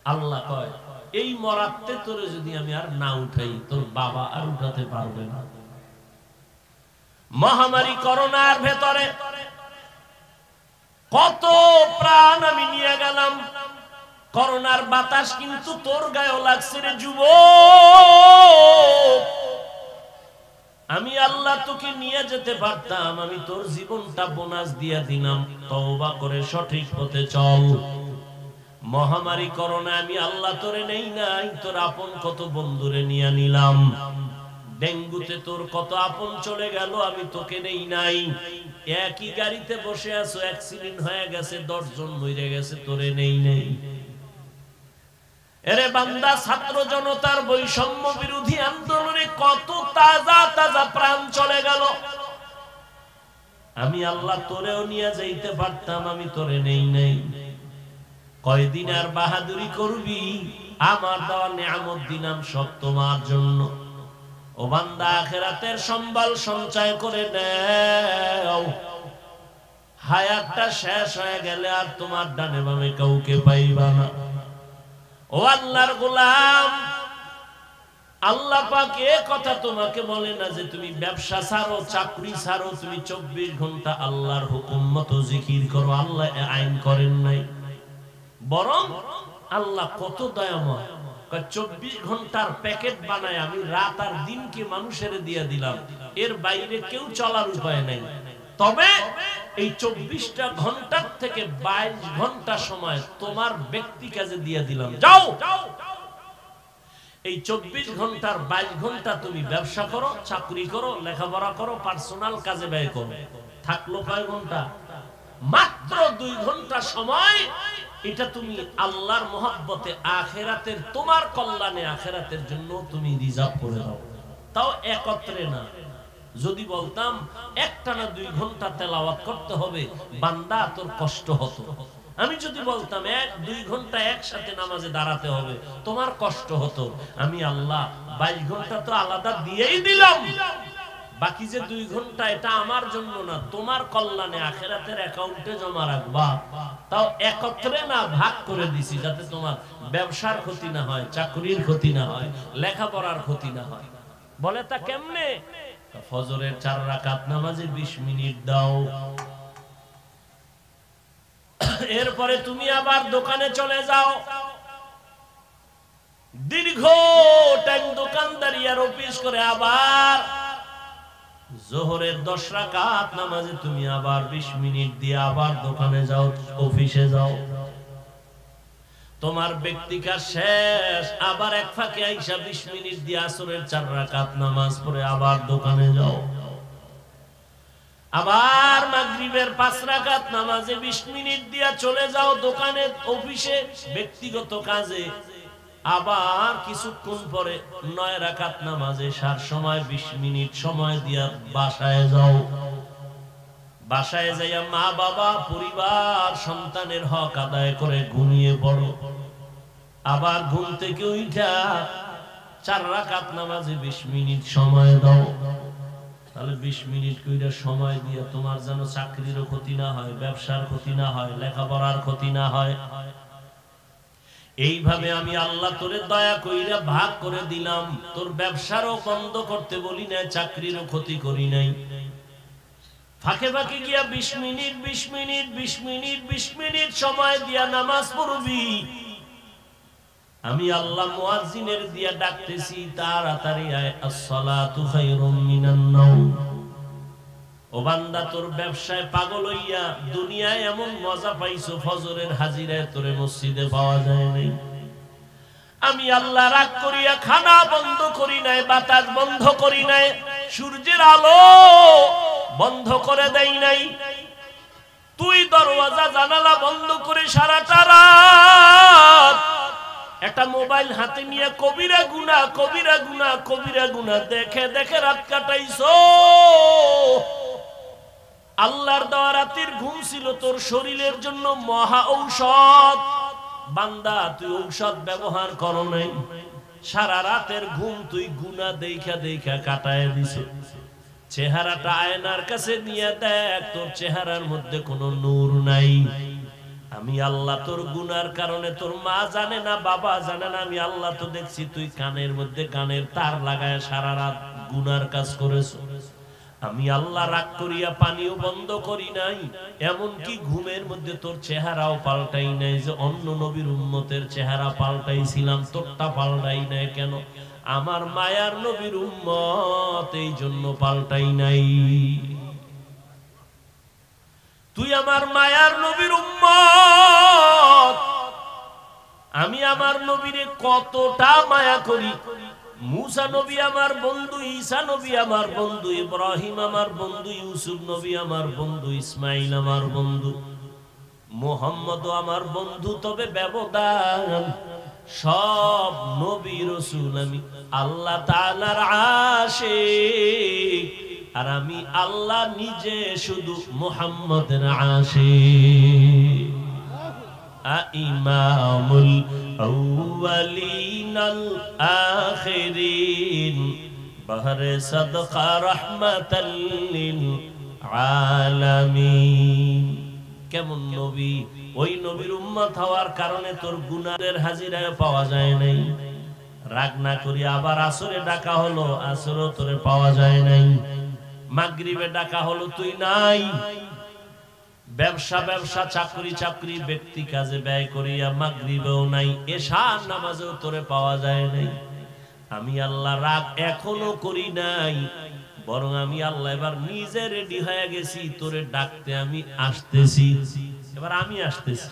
আল্লাহ কয়, এই মরাতে তোরে যদি আমি আর না উঠাই, তোর বাবা আর উঠাতে পারবে না। মহামারী করোনার ভেতরে কত প্রাণ আমি নিয়ে গেলাম, করোনার বাতাস কিন্তু তোর গায়েও লাগছে রে যুবক। আমি আল্লাহ তোকে নিয়ে যেতে পারতাম, আমি তোর জীবনটা বোনাস দিয়ে দিলাম, তওবা করে সঠিক পথে চল। মহামারী করোনা আমি আল্লাহ তোরে নেই নাই, তোর আপন কত বন্ধুরে নিয়ে নিলাম। ডেঙ্গুতে তোর কত আপন চলে গেল, আমি তোকে নেই নাই। একই গাড়িতে বসে আছো, অ্যাক্সিডেন্ট হয়ে গেছে, 10 জন মরে গেছে, তোরে নেই নাই। এরে বান্দা, ছাত্র জনতার বৈষম্য বিরোধী আন্দোলনে কত তাজা তাজা প্রাণ চলে গেল, আমি আল্লাহ তোরেও নিয়ে যাইতে পারতাম, আমি তোরে নেই নাই। কয়দিন আর বাহাদুরি করবি? আমার দেওয়া নিয়ামত দিলাম সব তোমার জন্য। ও বান্দা, আখিরাতের সম্বল সঞ্চয় করে নাও, হায়াতটা শেষ হয়ে গেলে আর তোমার ডানে বামে কাউকে পাইবা না। ও আল্লাহর গোলাম, আল্লাহ পাক এ কথা তোমাকে বলে না যে তুমি ব্যবসা ছাড়ো, চাকরি ছাড়ো, তুমি 24 ঘন্টা আল্লাহর হুকুম মতো জিকির করো। আল্লাহ আইন করেন নাই, বরং আল্লাহ কত দয়াময়, 24 ঘন্টার প্যাকেট বানায় আমি রাত আর দিনকে মানুষের দিয়ে দিলাম, এর বাইরে কেউ চলার উপায় নাই। তবে এই 24টা ঘন্টার থেকে 22 ঘন্টা সময় তোমার ব্যক্তি কাজে দিয়ে দিলাম, যাও এই 24 ঘন্টার 22 ঘন্টা তুমি ব্যবসা করো, চাকরি করো, লেখাপড়া করো, পার্সোনাল কাজে ব্যয় করো। থাকলো কয় ঘন্টা? মাত্র 2 ঘন্টা সময়। এটা তুমি আল্লাহর মহব্বতে, আখিরাতের তোমার কল্যাণে, আখিরাতের জন্য তুমি রিজার্ভ করে দাও। তাও একত্রে না। যদি বলতাম একটানা 2 ঘন্টা তেলাওয়াত করতে হবে, বান্দা তোর কষ্ট হতো। আমি যদি বলতাম 1-2 ঘন্টা একসাথে নামাজে দাঁড়াতে হবে, তোমার কষ্ট হতো। আমি আল্লাহ 22 ঘন্টা তো আলাদা দিয়েই দিলাম, বাকি যে 2 ঘন্টা এটা আমার জন্য না, তোমার কল্যাণে আখিরাতের অ্যাকাউন্টে জমা রাখবা। তাও একত্রে না, ভাগ করে দিছি, যাতে তোমার ব্যবসার ক্ষতি না হয়, চাকরির ক্ষতি না হয়, লেখাপড়ার ক্ষতি না হয়। বলে তা কেমনে? ফজরের 4 রাকাত নামাজে 20 মিনিট দাও, এরপরে তুমি আবার দোকানে চলে যাও, দীর্ঘ টাইম দোকানদারি আর অফিস করে আবার যোহরের 10 রাকাত নামাজে তুমি আবার 20 মিনিট দিয়ে আবার দোকানে যাও, অফিসে যাও। তোমার ব্যক্তিকার শেষ, আবার এক ফাঁকে আইসা 20 মিনিট দিয়ে আসরের 4 রাকাত নামাজ পড়ে আবার দোকানে যাও। আবার মাগরিবের 5 রাকাত নামাজে 20 মিনিট দিয়া চলে যাও দোকানে, অফিসে, ব্যক্তিগত কাজে। আবার কিছুক্ষণ পরে 9 রাকাত নামাজে সার সময় 20 মিনিট সময় দিয়া বাসায় যাও। বাসায় যাইয়া মা বাবা, পরিবার, সন্তানের হক আদায় করে ঘুমিয়ে পড়ো। আবার ঘুম থেকে উঠা 4 রাকাত নামাজে 20 মিনিট সময় দাও। তাহলে 20 মিনিট কইরা সময় দিয়ে তোমার যেন চাকরিরও ক্ষতি না হয়, ব্যবসার ক্ষতি না হয়, লেখাপড়ার ক্ষতি না হয়। এইভাবে আমি আল্লাহ তোরে দয়া কইরা ভাগ করে দিলাম। তোর ব্যবসারও বন্ধ করতে বলি নাই, চাকরিরও ক্ষতি করি নাই। ফাঁকে ফাঁকে গিয়া 20 মিনিট 20 মিনিট 20 মিনিট 20 মিনিট সময় দিয়া নামাজ পড়বি। আমি আল্লাহ মুয়াজ্জিনের দিয়া ডাকতেছি, তাড়াতাড়ি আয়, আসসালাতু খায়রুম মিনান নাওম। ও বান্দা, তোর ব্যবসায় পাগল হইয়া দুনিয়ায় এমন মজা পাইছো, ফজরের হাজিরায় তোরে মসজিদে পাওয়া যায় নাই। আমি আল্লাহ রাগ করিয়া খানা বন্ধ করি নাই, বাতাস বন্ধ করি নাই, সূর্যের আলো বন্ধ করে দেই নাই। তুই দরওয়াজা জানালা বন্ধ করে সারাটা রাত একটা মোবাইল হাতে নিয়ে কবিরা গুনাহ, কবিরা গুনাহ, কবিরা গুনাহ দেখে দেখে রাত কাটাইছো। আল্লাহর দেওয়া রাতের ঘুম ছিল তোর শরীরের জন্য মহা ঔষধ। বান্দা, তুই ঔষধ ব্যবহার করো নাই, সারা রাতের ঘুম তুই গুনাহ দেখা দেখা কাটায় দিছো। চেহারাটা আয়নার কাছে নিয়ে দেখ, তোর চেহারার মধ্যে কোনো নূর নাই। আমি আল্লাহ তোর গুনার কারণে, তোর মা জানে না, বাবা জানে না, আমি আল্লাহ তো দেখছি তুই কানের মধ্যে কানের তার লাগায় সারা রাত গুনার কাজ করেছো। আমি আল্লাহ রাগ করিয়া পানিও বন্ধ করি নাই, এমনকি ঘুমের মধ্যে তোর চেহারাও পাল্টাই নাই। যে অন্য নবীর উম্মতের চেহারা পাল্টাইছিলাম, তোরটা পাল্টাই নাই কেন? আমার মায়ার নবীর উম্মত, এই জন্য পাল্টাই নাই। তুই আমার মায়ার নবীর উম্মত। আমি আমার নবীরে কতটা মায়া করি। মুসা নবী আমার বন্ধু, ঈসা নবী আমার বন্ধু, ইব্রাহিম আমার বন্ধু, ইউসুফ নবী আমার বন্ধু, ইসমাইল আমার বন্ধু, মুহাম্মদ আমার বন্ধু। তবে ব্যবধান, সব নবী রাসূল আমি আল্লাহ তাআলার আশিক, আর আমি আল্লাহ নিজে শুধু মুহাম্মদের আশিক। ইমামুল আউয়ালিনাল আখিরিন, বাহরে সাদকা রাহমাতাল লিল আলামিন। কেমন নবী! ওই নবীর উম্মত হওয়ার কারণে তোর গুনাহের হাজিরায় পাওয়া যায় নাই। রাগ না করি আবার আসরে ডাকা হলো, আসরও তোরে পাওয়া যায় নাই। মাগরিবে ডাকা হলো, তুই নাই। ব্যবসা ব্যবসা, চাকরি চাকরি, ব্যক্তি কাজে ব্যয় করিয়া মাগরিবেও নাই, এশার নামাজেও তোরে পাওয়া যায় নাই। আমি আল্লাহ রাগ এখনো করি নাই, বরং আমি আল্লাহ এবার নিজে রেডি হয়ে গেছি, তোরে ডাকতে আমি আসতেছি। এবার আমি আসতেছি,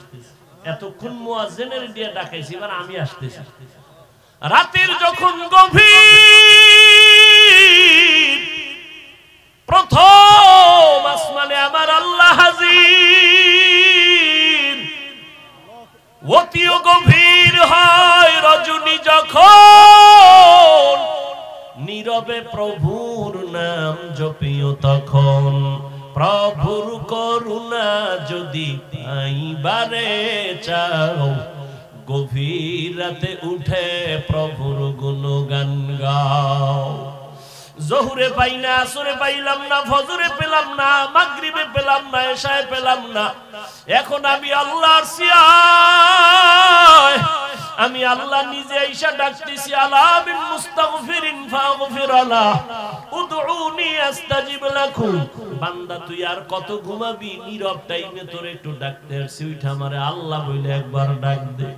এতক্ষণ মুয়াজ্জিনের দিয়ে ডাকাইছি, এবার আমি আসতেছি। রাতের যখন গভীর, প্রথম আসমানে আমার আল্লাহ হাজির। অতিও গভীর হয় রজনী যখন, নীরবে প্রভুর নাম জপিও তখন। প্রভুর করুণা যদি পাইবারে চাও, গভীর রাতে উঠে প্রভুর গুণগান গাও। জোহরে পাই না, আসরে পাইলাম না, ফজরে পেলাম না, মাগরিবে পেলাম না, এশায় পেলাম না, এখন আমি আল্লাহর সিয়ায়, আমি আল্লাহ নিজে আইসা ডাকতেছি, আলা বিল মুস্তাগফিরিন ফাগফিরালা, উদউনি আস্তাজিব লাকুম। বান্দা তুই আর কত ঘুমাবি, নীরব টাইমে তোরে একটু ডাকতে আসছি, উঠা আমারে আল্লাহ বলে একবার ডাক দে।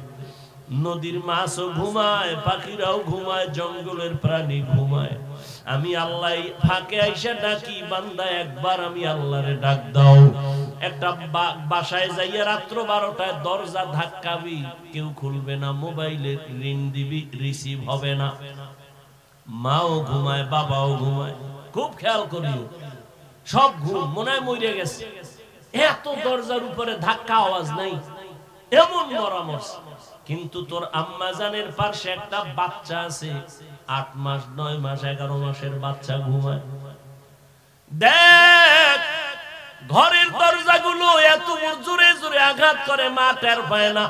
নদীর মাছও ঘুমায়, পাখিরাও ঘুমায়, জঙ্গলের প্রাণী ঘুমায়, আমি আল্লাহ ফাঁকে আইসা ডাকি, বান্দা একবার আমি আল্লাহরে ডাক দাও। একটা বাসায় যাইয়া রাত্র 12টায় দরজা ধাক্কাবি, কেউ খুলবে না, মোবাইলে রিং দিবি, রিসিভ হবে না। মাও ঘুমায়, বাবাও ঘুমায়, খুব খেয়াল করিও, সব ঘুম, মনে হয় মরে গেছে। এত দরজার উপরে ধাক্কা, আওয়াজ নাই, এমন মরামর্শ। কিন্তু তোর আম্মা জানের পাশে একটা বাচ্চা আছে, 8 মাস 9 মাস 11 মাসের বাচ্চা ঘুমায়। দেখ ঘরের দরজাগুলো এত জোরে জোরে আঘাত করে, মা টের পায় না,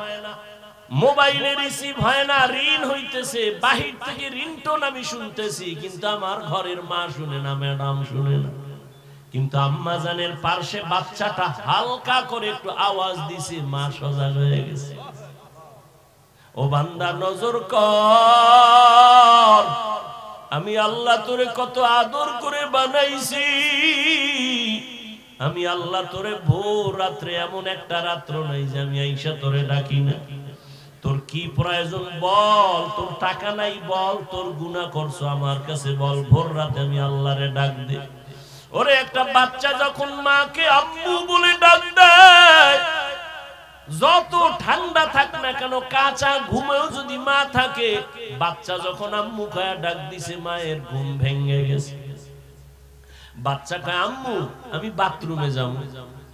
মোবাইলে রিসিভ হয় না, রিং হইতেছে, বাহির থেকে রিংটোন আমি শুনতেছি, কিন্তু আমার ঘরের মা শুনে না, ম্যাডাম শুনে না। কিন্তু আম্মা জানের পাশে বাচ্চাটা হালকা করে একটু আওয়াজ দিছে, মা সজাগ হয়ে গেছে। ও বান্দা নজর কর, আমি আল্লাহ তোরে কত আদর করে বানাইছি। আমি আল্লাহ তোরে ভোর রাত্রে, এমন একটা রাত্র নাই যে আমি আইসা তোরে ডাকি না। তোর কি প্রয়োজন বল, তোর টাকা নাই বল, তোর গুনাহ করছো আমার কাছে বল, ভোর রাতে আমি আল্লাহরে ডাক দে। ওরে একটা বাচ্চা যখন মাকে আম্মু বলে ডাক দেয়, যত ঠান্ডা থাক না কেন, কাঁচা ঘুমেও যদি মা থাকে, বাচ্চা যখন আম্মু কয়া ডাক দিছে, মায়ের ঘুম ভেঙে গেছে। বাচ্চা কয় আম্মু আমি বাথরুমে যাব,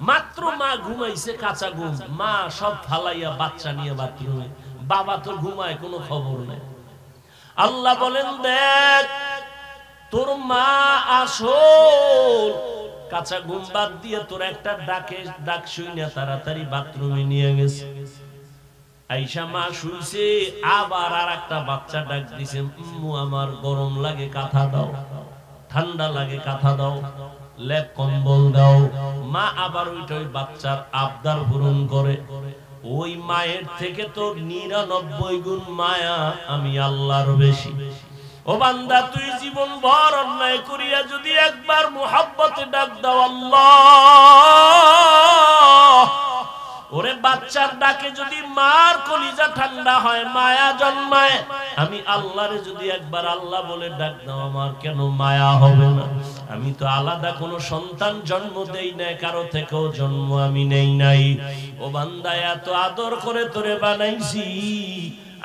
মাত্র মা ঘুমাইছে, কাঁচা ঘুম, মা সব ফালাইয়া বাচ্চা নিয়ে বাথরুমে, বাবা তো ঘুমায়, কোনো খবর নাই। আল্লাহ বলেন দেখ তোর মা আসল কাঁচা ঘুম বাদ দিয়ে তোর একটা ডাক শুইনা তাড়াতাড়ি বাথরুমে নিয়ে গেছে। আইসা মা শুইছে, আবার আর একটা বাচ্চা ডাক দিছে, আম্মু আমার গরম লাগে কাঁথা দাও, ঠান্ডা লাগে কাঁথা দাও, লেপ কম্বল দাও। মা আবার ওই বাচ্চার আবদার পূরণ করে। ওই মায়ের থেকে তো 99 গুণ মায়া আমি আল্লাহর বেশি। ও বান্দা তুই জীবন ভর অন্যায় করিয়া যদি একবার মুহাব্বতে ডাক দাও আল্লাহ, ওরে বাচ্চার ডাকে যদি মার কলিজা ঠান্ডা হয়, মায়া জন্মায়, আমি আল্লাহরে যদি একবার আল্লাহ বলে ডাক দাও, আমার কেন মায়া হবে না? আমি তো আলাদা কোনো সন্তান জন্ম দেই নাই, কারো থেকেও জন্ম আমি নেই নাই। ও বান্দা এত আদর করে তোরে বানাইছি,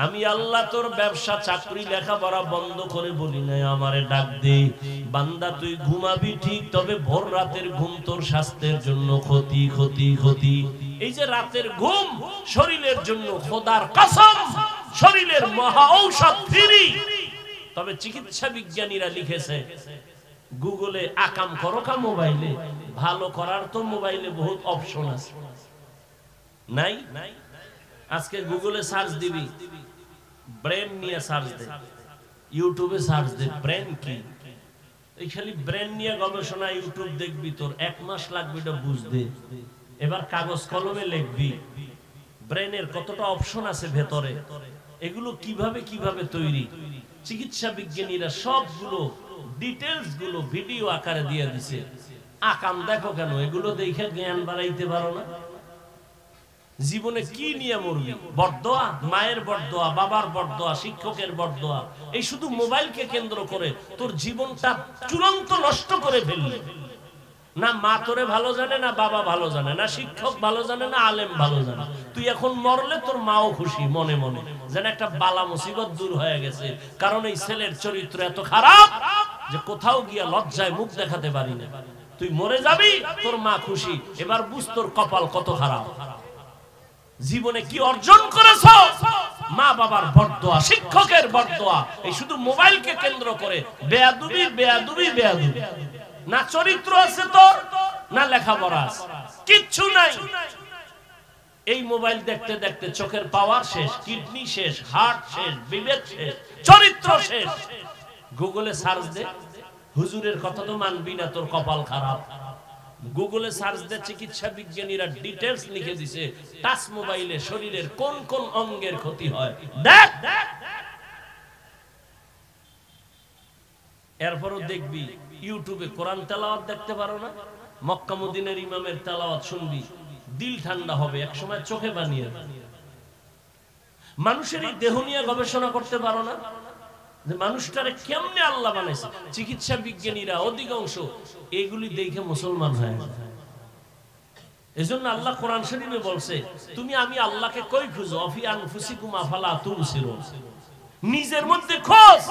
আমি আল্লাহ তোর ব্যবসা চাকরি লেখাপড়া বন্ধ করে বলি নাই আমারে ডাক দে। বান্দা তুই ঘুমাবি ঠিক, তবে ভোর রাতের ঘুম তোর স্বাস্থ্যের জন্য ক্ষতি ক্ষতি ক্ষতি। এই যে রাতের ঘুম শরীরের জন্য খোদার কসম শরীরের মহা ঔষধ ফ্রি। তবে চিকিৎসা বিজ্ঞানীরা লিখেছে, গুগলে আকাম করো কা মোবাইলে, ভালো করার তো মোবাইলে বহুত অপশন আছে, নাই? আজকে গুগলে সার্চ দিবি, ব্রেন নিয়ে সার্চ দে, ইউটিউবে সার্চ দে ব্রেন কি, এই খালি ব্রেন নিয়ে গবেষণা ইউটিউব দেখবি, তোর 1 মাস লাগবে এটা বুঝতে। এবার কাগজ কলমে লিখবি ব্রেনের কতটা অপশন আছে ভেতরে, এগুলো কিভাবে কিভাবে তৈরি, চিকিৎসা বিজ্ঞানীরা সবগুলো ডিটেলস গুলো ভিডিও আকারে দিয়ে দিছে। আকাম দেখো কেন? এগুলো দেখে জ্ঞান বাড়াইতে পারো না? জীবনে কি নিয়ে মরবি? বরদোয়া, মায়ের বরদোয়া, বাবার বরদোয়া, শিক্ষকের বরদোয়া, এই শুধু মোবাইলকে কেন্দ্র করে তোর জীবনটা চূড়ান্ত নষ্ট করে ফেললি। না মা তোরে ভালো জানে, না বাবা ভালো জানে, না শিক্ষক ভালো জানে, না আলেম ভালো জানে। তুই এখন মরলে তোর মাও খুশি মনে মনে, যেন একটা বালা মুসিবত দূর হয়ে গেছে। কারণ এই ছেলের চরিত্র এত খারাপ যে কোথাও গিয়া লজ্জায় মুখ দেখাতে পারি না। তুই মরে যাবি, তোর মা খুশি। এবার বুঝ তোর কপাল কত খারাপ। জীবনে কি অর্জন করেছ? মা বাবার বরদোয়া, শিক্ষকের বরদোয়া, এই শুধু মোবাইলকে কেন্দ্র করে বেয়াদবি বেয়াদবি বেয়াদবি। না চরিত্র আছে তোর, না লেখাপড়া আছে, কিচ্ছু নাই। এই মোবাইল দেখতে দেখতে চোখের পাওয়ার শেষ, কিডনি শেষ, হার্ট শেষ, বিবেক শেষ, চরিত্র শেষ। গুগলে সার্চ দে, হুজুরের কথা তো মানবি না, তোর কপাল খারাপ। গুগলে সার্চ দে, চিকিৎসা বিজ্ঞানীরা ডিটেইলস লিখে দিছে টাচ মোবাইলে শরীরের কোন কোন অঙ্গের ক্ষতি হয়। দেখ, এরপরও দেখবি ইউটিউবে কোরআন তেলাওয়াত দেখতে পারো না? মক্কা মদিনার ইমামের তেলাওয়াত শুনবি, দিল ঠান্ডা হবে, একসময় চোখে বানিয়ে। মানুষের এই দেহ নিয়ে গবেষণা করতে পারো না যে মানুষটারে কেমনে আল্লাহ বানাইছে? চিকিৎসা বিজ্ঞানীরা অধিকাংশ এগুলি দেখে মুসলমান হয়। এজন্য আল্লাহ কোরআন শরীফে বলছে, তুমি আমি আল্লাহকে কই খুঁজো, অফি আনফুসিকুম আফালা তুবসিরুন, নিজের মধ্যে খোঁজ,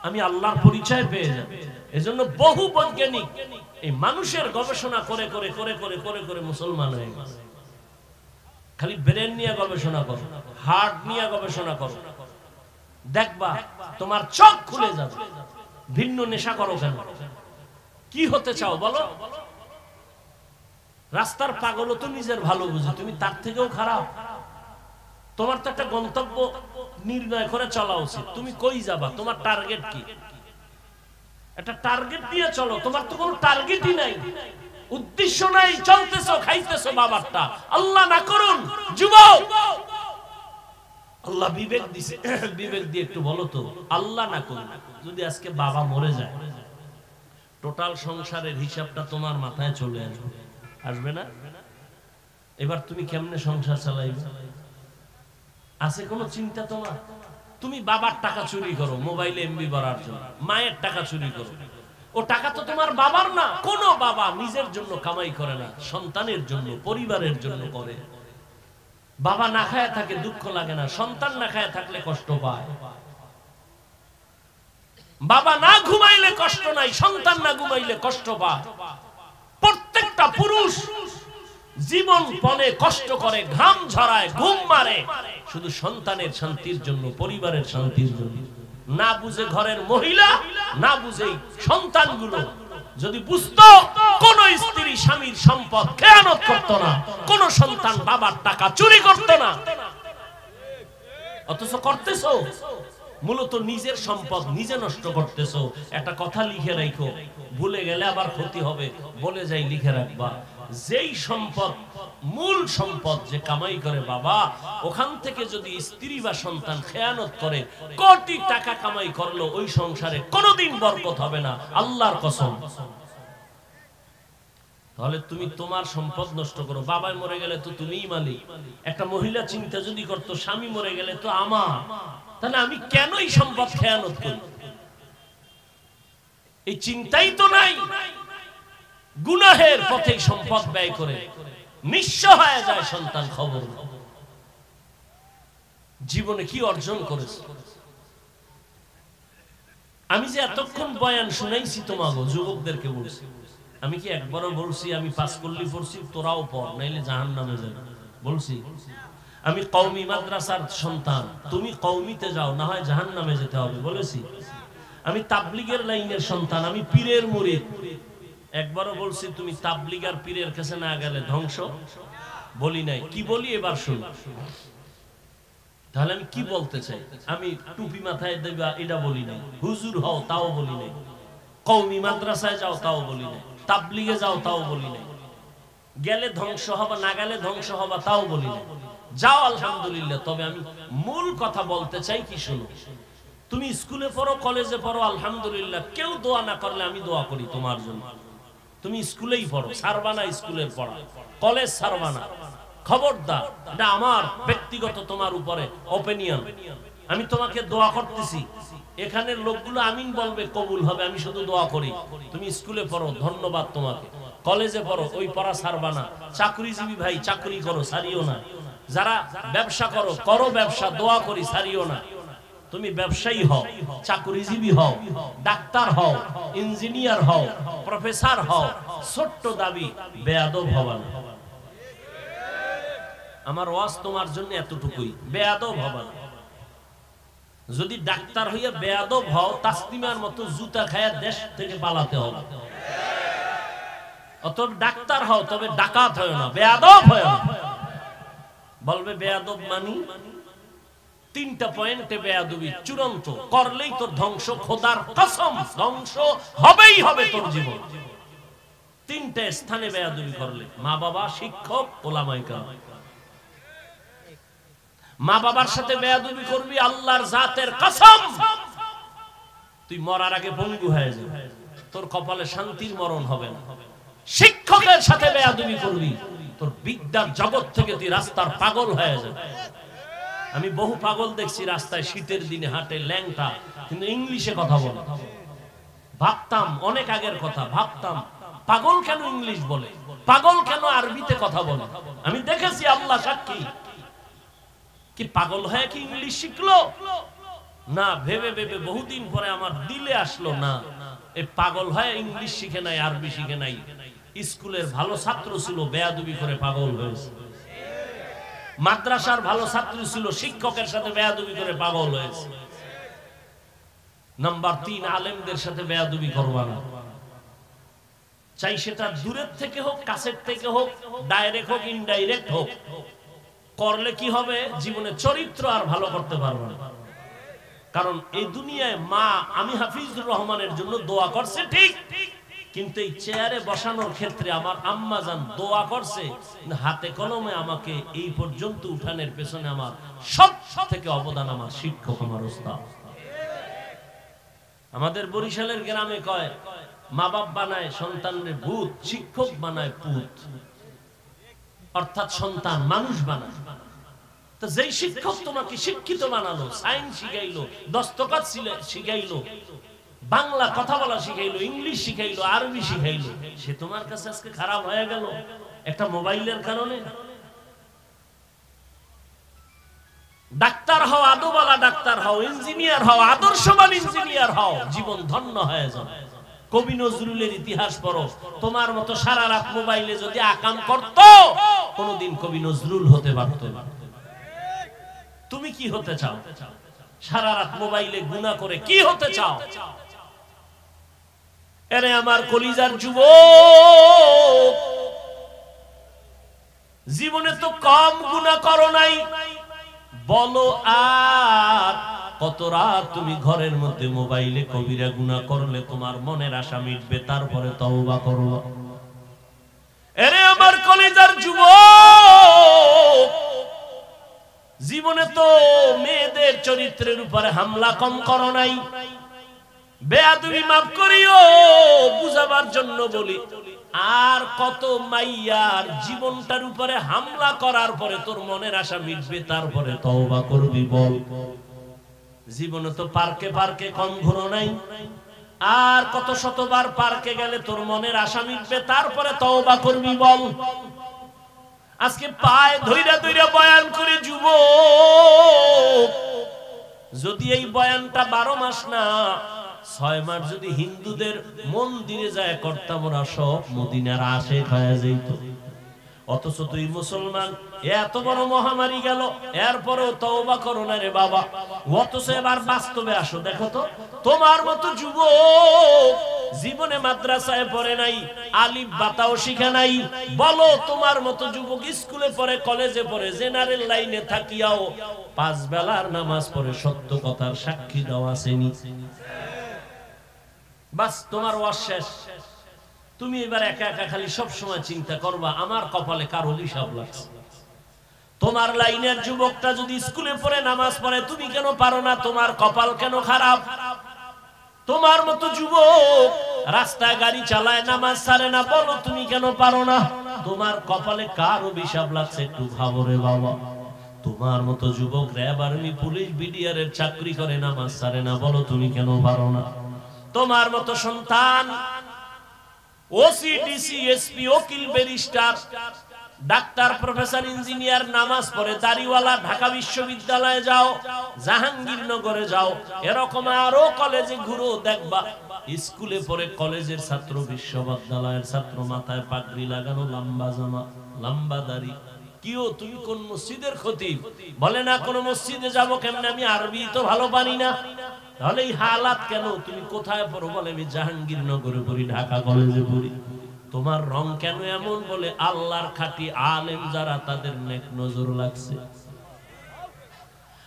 আমি আল্লাহর পরিচয় পেয়ে যাব। এজন্য বহু বৈজ্ঞানিক এই মানুষের গবেষণা করে করে করে করে করে করে মুসলমান হয়ে গেছে। খালি ব্রেন নিয়ে গবেষণা করো, হার্ট নিয়ে গবেষণা করো, দেখবা তোমার চোখ খুলে যাবে। ভিন্ন নেশা করো কেন? কি হতে চাও বলো? রাস্তার পাগলও তো নিজের ভালো বুঝে, তুমি তার থেকেও খারাপ। তোমার তো একটা গন্তব্য নির্ণয় করে চলা উচিত। তুমি কই যাবা? তোমার টার্গেট কি? একটা টার্গেট দিয়ে চলো। তোমার তো কোনো টার্গেটই নাই, উদ্দেশ্য নাই, চলতেছো খাইতেছো বাবারটা। আল্লাহ না করুন যুবক, আল্লাহ বিবেক দিছে, বিবেক দিয়ে একটু বলো তো, আল্লাহ না করুন যদি আজকে বাবা মরে যায়, টোটাল সংসারের হিসাবটা তোমার মাথায় চলে আসবে, আসবে না? এবার তুমি কেমনে সংসার চালাইবে? আছে কোনো চিন্তা তোমার? তুমি বাবার টাকা চুরি করো মোবাইলে এমবি ভরার জন্য, মায়ের টাকা চুরি করো, ও টাকা তো তোমার বাবার না। কোন বাবা নিজের জন্য কামাই করে না, সন্তানের জন্য, পরিবারের জন্য করে। বাবা না খায় থাকে দুঃখ লাগে না, সন্তান না খায় থাকলে কষ্ট পায়। বাবা না ঘুমাইলে কষ্ট নাই, সন্তান না ঘুমাইলে কষ্ট পায়। প্রত্যেকটা পুরুষ জীবন পণে কষ্ট করে, ঘাম ঝরায়, ঘুম মারে, শুধু সন্তানের শান্তির জন্য, পরিবারের শান্তির জন্য। না বুঝে ঘরের মহিলা, না বুঝে সন্তানগুলো। যদি বুঝতো কোন স্ত্রী স্বামীর সম্পদ খেয়ানত করত না, কোন সন্তান বাবার টাকা চুরি করত না, অথচ করতেছো। মূলত নিজের সম্পদ নিজে নষ্ট করতেছো। একটা কথা লিখে রাখো, ভুলে গেলে আবার ক্ষতি হবে, বলে যাই লিখে রাখবা। যেই সম্পদ, মূল সম্পদ যে কামাই করে বাবা, ওখান থেকে যদি স্ত্রী বা সন্তান খেয়ানত করে, কোটি টাকা কামাই করলো, ওই সংসারে কোনোদিন বরকত হবে না, আল্লাহর কসম। তাহলে তুমি তোমার সম্পদ নষ্ট করো। বাবা মরে গেলে তো তুমিই মালিক। একটা মহিলা চিন্তা যদি করতো, স্বামী মরে গেলে তো আমার, তাহলে আমি কেন এই সম্পদ খেয়ানত করি? এই চিন্তাই তো নাই। গুনাহের পথে সম্পদ ব্যয় করে নিঃস্ব হয়ে যায় সন্তান। খবর জীবনে কি অর্জন করেছে? আমি যে এতক্ষণ বয়ান শুনাইছি তোমাকে যুবকদেরকে বলছি, আমি কি একবারও বলছি আমি পাস করলি পড়ছি তোরাও পড়, নাইলে জাহান্নামে যাবে? বলছি? আমি কওমি মাদ্রাসার সন্তান, তুমি কওমিতে যাও, না হয় জাহান্নামে যেতে হবে, বলেছি? আমি তাবলিগের লাইনের সন্তান, আমি পীরের মুরিদ, একবারও বলছি তুমি তাবলিগ আর পীরের কাছে না গেলে ধ্বংস? বলি নাই। কি বলি এবার শুন। তাহলে আমি কি বলতে চাই? আমি টুপি মাথায় দেবা এটা বলি নাই, হুজুর হও তাও বলি নাই, কওমি মাদ্রাসায় যাও তাও বলি নাই, তাবলিগে যাও তাও বলি নাই, গেলে ধ্বংস হবা না গেলে ধ্বংস হবা তাও বলি নাই। যাও আলহামদুলিল্লাহ। তবে আমি মূল কথা বলতে চাই কি শুনো, তুমি স্কুলে পড়ো কলেজে পড়ো আলহামদুলিল্লাহ, কেউ দোয়া না করলে আমি দোয়া করি তোমার জন্য। তুমি স্কুলেই পড়ো, ছাড়বা না স্কুলের পড়া, কলেজ ছাড়বা না, খবরদার। এটা আমার ব্যক্তিগত তোমার উপরে অপিনিয়ন। আমি তোমাকে দোয়া করতেছি, এখানের লোকগুলো আমিন বলবে, কবুল হবে, আমি শুধু দোয়া করি। তুমি স্কুলে পড়ো, ধন্যবাদ তোমাকে। কলেজে পড়ো, ওই পড়া ছাড়বা না। চাকরিজীবী ভাই চাকরি করো, ছাড়িও না। যারা ব্যবসা করো, করো ব্যবসা, দোয়া করি, ছাড়িও না। তুমি ব্যবসায়ী হও, চাকরিজীবী হও, ডাক্তার হও, ইঞ্জিনিয়ার হও, প্রফেসর হও, ছোট্ট দাবি বেয়াদব হবা না। আমার ওয়াজ তোমার জন্য এতটুকুই, বেয়াদব হবা না। যদি ডাক্তার হইয়া বেয়াদব হও, তাসলিমার মতো জুতা খায়া দেশ থেকে পালাতে হবে। অতএব ডাক্তার হও, তবে ডাকাত হয় না, বেয়াদব হয় না। বলবে বেয়াদব মানি, তিনটা পয়েন্টে বেয়াদবি চূড়ান্ত, করলেই তোর ধ্বংস, খোদার কসম ধ্বংস হবেই হবে তোর জীবন। তিনটা স্থানে বেয়াদবি করলে, মা বাবা, শিক্ষক, ওলামায়ে কেরাম। মা বাবার সাথে বেয়াদবি করবি, আল্লাহর জাতের কসম তুই মরার আগে পঙ্গু হয়ে যাবে, তোর কপালে শান্তির মরণ হবে না। শিক্ষকের সাথে বেয়াদবি করবি, তোর বিদ্যার জগৎ থেকে তুই রাস্তার পাগল হয়ে যাবে। আমি বহু পাগল দেখছি রাস্তায় শীতের দিনে হাঁটে, ল্যাংটা, কিন্তু ইংলিশে কথা বলে। ভাবতাম, অনেক আগের কথা, ভাবতাম পাগল কেন ইংলিশ বলে, পাগল কেন আরবিতে কথা বলে। আমি দেখেছি, আল্লাহ সাক্ষী, কি পাগল হয়ে কি ইংলিশ শিখলো না। ভেবে ভেবে বহুদিন পরে আমার দিলে আসলো, না, এই পাগল হয়ে ইংলিশ শিখে নাই, আরবি শিখে নাই। স্কুলের ভালো ছাত্র ছিল, বেয়াদবি করে পাগল হয়েছে। মাদ্রাসার ভালো ছাত্র ছিল, শিক্ষকের সাথে বেয়াদবি করে পাগল হয়েছে। নাম্বার 3, আলেমদের সাথে বেয়াদবি করবা না। চাই সেটা দূরের থেকে হোক, কাছের থেকে হোক, ডাইরেক্ট হোক, ইনডাইরেক্ট হোক, করলে কি হবে, জীবনে চরিত্র আর ভালো করতে পারবে না। কারণ এই দুনিয়ায় মা, আমি হাফিজুর রহমানের জন্য দোয়া করছে ঠিক, কিন্তু এই চেয়ারে বসানোর ক্ষেত্রে আমার আম্মা জান দোয়া করছে, হাতে কলমে আমাকে এই পর্যন্ত উঠানের পেছনে আমার সব থেকে অবদান আমার শিক্ষক, আমার উস্তাদ। আমাদের বরিশালের গ্রামে কয়, মা বাপ বানায় সন্তানের ভূত, শিক্ষক বানায় পুত। অর্থাৎ সন্তান মানুষ বানায়। তো যেই শিক্ষক তোমাকে শিক্ষিত বানালো, সায়েন্স শিখাইলো, দস্তখত শিখাইলো, বাংলা কথা বলা শিখাইলো, ইংলিশ শিখাইলো, আরবি শিখাইলো, সে তোমার কাছে আজকে খারাপ হয়ে গেল একটা মোবাইলের কারণে। ডাক্তার হও, আদোবালা ডাক্তার হও, ইঞ্জিনিয়ার হও, আদর্শবান ইঞ্জিনিয়ার হও, জীবন ধন্য হয়ে যাবে। কবি নজরুলের ইতিহাস পড়ো, তোমার মতো সারা রাত মোবাইলে যদি আকাম করত, কোনদিন কবি নজরুল হতে পারত না। তুমি কি হতে চাও? সারা রাত মোবাইলে গুনাহ করে কি হতে চাও? এরে আমার কলিজার যুবক, জীবনে তো কম গুনাহ করো নাই, বলো আর কত রাত তুমি ঘরের মধ্যে মোবাইলে কবিরা গুনাহ করলে তোমার মনের আশা মিটবে, তারপরে তওবা করো। এরে আমার কলিজার যুবক, জীবনে তো মেয়েদের চরিত্রের উপরে হামলা কম করো নাই, বেয়াদবি মাফ করিও, বুঝাবার জন্য বলি। আর কত মাইয়ার জীবনটার উপরে হামলা করার পরে তোর মনের আশা মিটবে, তারপরে তওবা করবি বল। জীবনে তো পার্কে পার্কে কম ঘুরো নাই, আর কত শতবার পার্কে গেলে তোর মনের আশা মিটবে, তারপরে তওবা করবি বল। আজকে পায়ে ধইরা ধইরা বয়ান করে যুবক, যদি এই বয়ানটা 12 মাস না 6 মাস যদি হিন্দুদের মন্দিরে যায় করতাম, ওরা সব মদিনার আশেক হয়ে যেত। অথচ তুই মুসলমান, এত বড় মহামারী গেল, এরপরেও তওবা করো না রে বাবা। অথচ এবার বাস্তবে আসো, দেখো তো তোমার মতো যুবক জীবনে মাদ্রাসায় পড়ে নাই, আলিফ বাতাও শিখে নাই। বলো তোমার মতো যুবক স্কুলে পড়ে, কলেজে পড়ে, জেনারেল লাইনে থাকিয়াও 5 বেলার নামাজ পড়ে সত্য কথার সাক্ষী দেওয়া আসেনি। বাস তোমার ওয়াজ শেষ। তুমি এবার একা একা খালি সব সময় চিন্তা করবা আমার কপালে কার অভিশাপ লাগছে। তোমার লাইনের যুবকটা যদি স্কুলে পড়ে নামাজ পড়ে তুমি কেন পারো না? তোমার কপাল কেন খারাপ? তোমার মতো যুবক রাস্তায় গাড়ি চালায় নামাজ ছাড়ে না, বলো তুমি কেন পারো না? তোমার কপালে কার অভিশাপ লাগছে একটু ভাবো রে বাবা। তোমার মতো যুবক র্যাব, আর্মি, পুলিশ, বিডিআর এর চাকরি করে নামাজ ছাড়ে না, বলো তুমি কেন পারো না? তোমার মতো সন্তান ওসি, ডিসি, এসপি, উকিল, ব্যারিস্টার, ডাক্তার, প্রফেসর, ইঞ্জিনিয়ার নামাজ পড়ে, দাড়িওয়ালা, ঢাকা বিশ্ববিদ্যালয়ে যাও, জাহাঙ্গীরনগরে যাও, এরকম আরো কলেজে ঘুরো, দেখবা স্কুলে পড়ে কলেজের ছাত্র, বিশ্ববিদ্যালয়ের ছাত্র, মাথায় পাগড়ি লাগানো, লম্বা জামা, লম্বা দাড়ি। কিও তুমি কোন মসজিদের খতিব? বলে না কোন মসজিদে যাব কেমনে, আমি আরবি তো ভালো পারি না। তাহলে এই হালাত কেন? তুমি কোথায় পড়ো? বলে আমি জাহাঙ্গীরনগরে পড়ি, ঢাকা কলেজে পড়ি। তোমার রং কেন এমন? বলে আল্লাহর খাঁটি আলেম যারা তাদের নেক নজর লাগছে।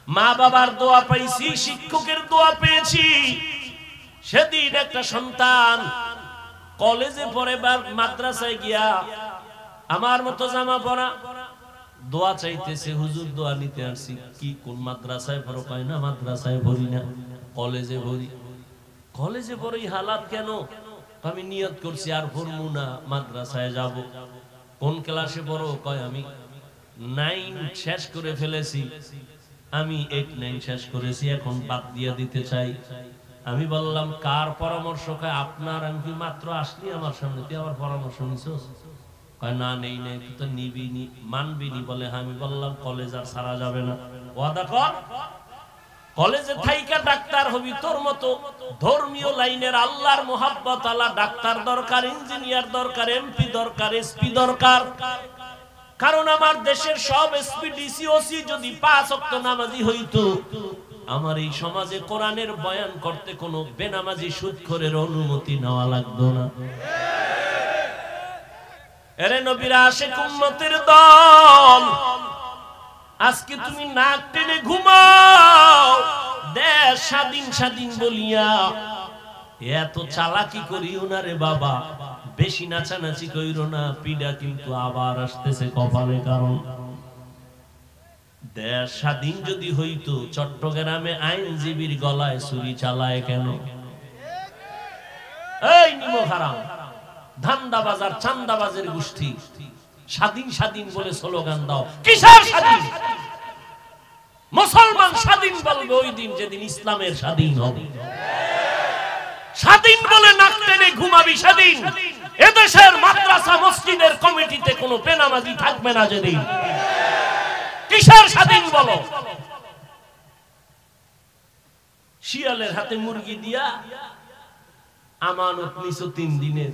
মা বাবার দোয়া পাইছি, শিক্ষকের দোয়া পেয়েছি। সেদিন একটা সন্তান কলেজে পড়ে বা মাদ্রাসায় গিয়া আমার মতো জামা পরা দোয়া চাইতেছে, হুজুর দোয়া নিতে আসছি। কি কোন মাদ্রাসায় পড়ো? কয় না মাদ্রাসায় ভরি না, কলেজে ভরি। কলেজে পড়ে হালাত কেন? আমি নিয়ত করছি আর পড়বো না, মাদ্রাসায় যাব। কোন ক্লাসে পড়ো? কয় আমি 9 শেষ করে ফেলেছি, আমি 8, 9 শেষ করেছি, এখন বাদ দিয়ে দিতে চাই। আমি বললাম কার পরামর্শ? কয় আপনার। আমি কি মাত্র আসলি আমার সামনে, তুই আমার পরামর্শ নিছস? কয় না নেই নেই, তুই তো নিবি নি, মানবি নি। বলে আমি বললাম কলেজ আর ছাড়া যাবে না, ওয়াদা কর কলেজে থাইকা ডাক্তার হবি। তোর মতো ধর্মীয় লাইনের আল্লাহর মোহাব্বত আলা ডাক্তার দরকার, ইঞ্জিনিয়ার দরকার, এমপি দরকার, এসপি দরকার। কারণ আমার দেশের সব এসপি, ডিসি, ওসি যদি 5 ওয়াক্ত নামাজি হইতো, আমার এই সমাজে কোরআনের বয়ান করতে কোনো বেনামাজি সুদখোরের অনুমতি নেওয়া লাগতো না। এরে নবীর আশিক উম্মতের দল, আজকে তুমি নাক টেনে ঘুমাও, দেশ স্বাধীন স্বাধীন বলিয়া এত চালাকি করিও না রে বাবা। বেশি নাচানাচি কইরো না, পিডা কিন্তু আবার আসতেছে কপালে। কারণ দেশ স্বাধীন যদি হইতো, চট্টগ্রামে আইনজীবীর গলায় ছুরি চালায় কেন? এই নিমো হারাম, ধান্দাবাজার, চান্দাবাজের গোষ্ঠী স্বাধীন স্বাধীন বলে স্লোগান দাও। কিসের স্বাধীন? মুসলমান স্বাধীন বলবে ওই দিন যেদিন ইসলামের স্বাধীন হবে। স্বাধীন বলে নাক টেনে ঘুমাবি সেদিন এদেশের মাদ্রাসা মসজিদের কমিটিতে কোনো বেনামাজি থাকবে না যেদিন। কিসের স্বাধীন বলো? শিয়ালের হাতে মুরগি দিয়া আমানত নিছো 3 দিনের।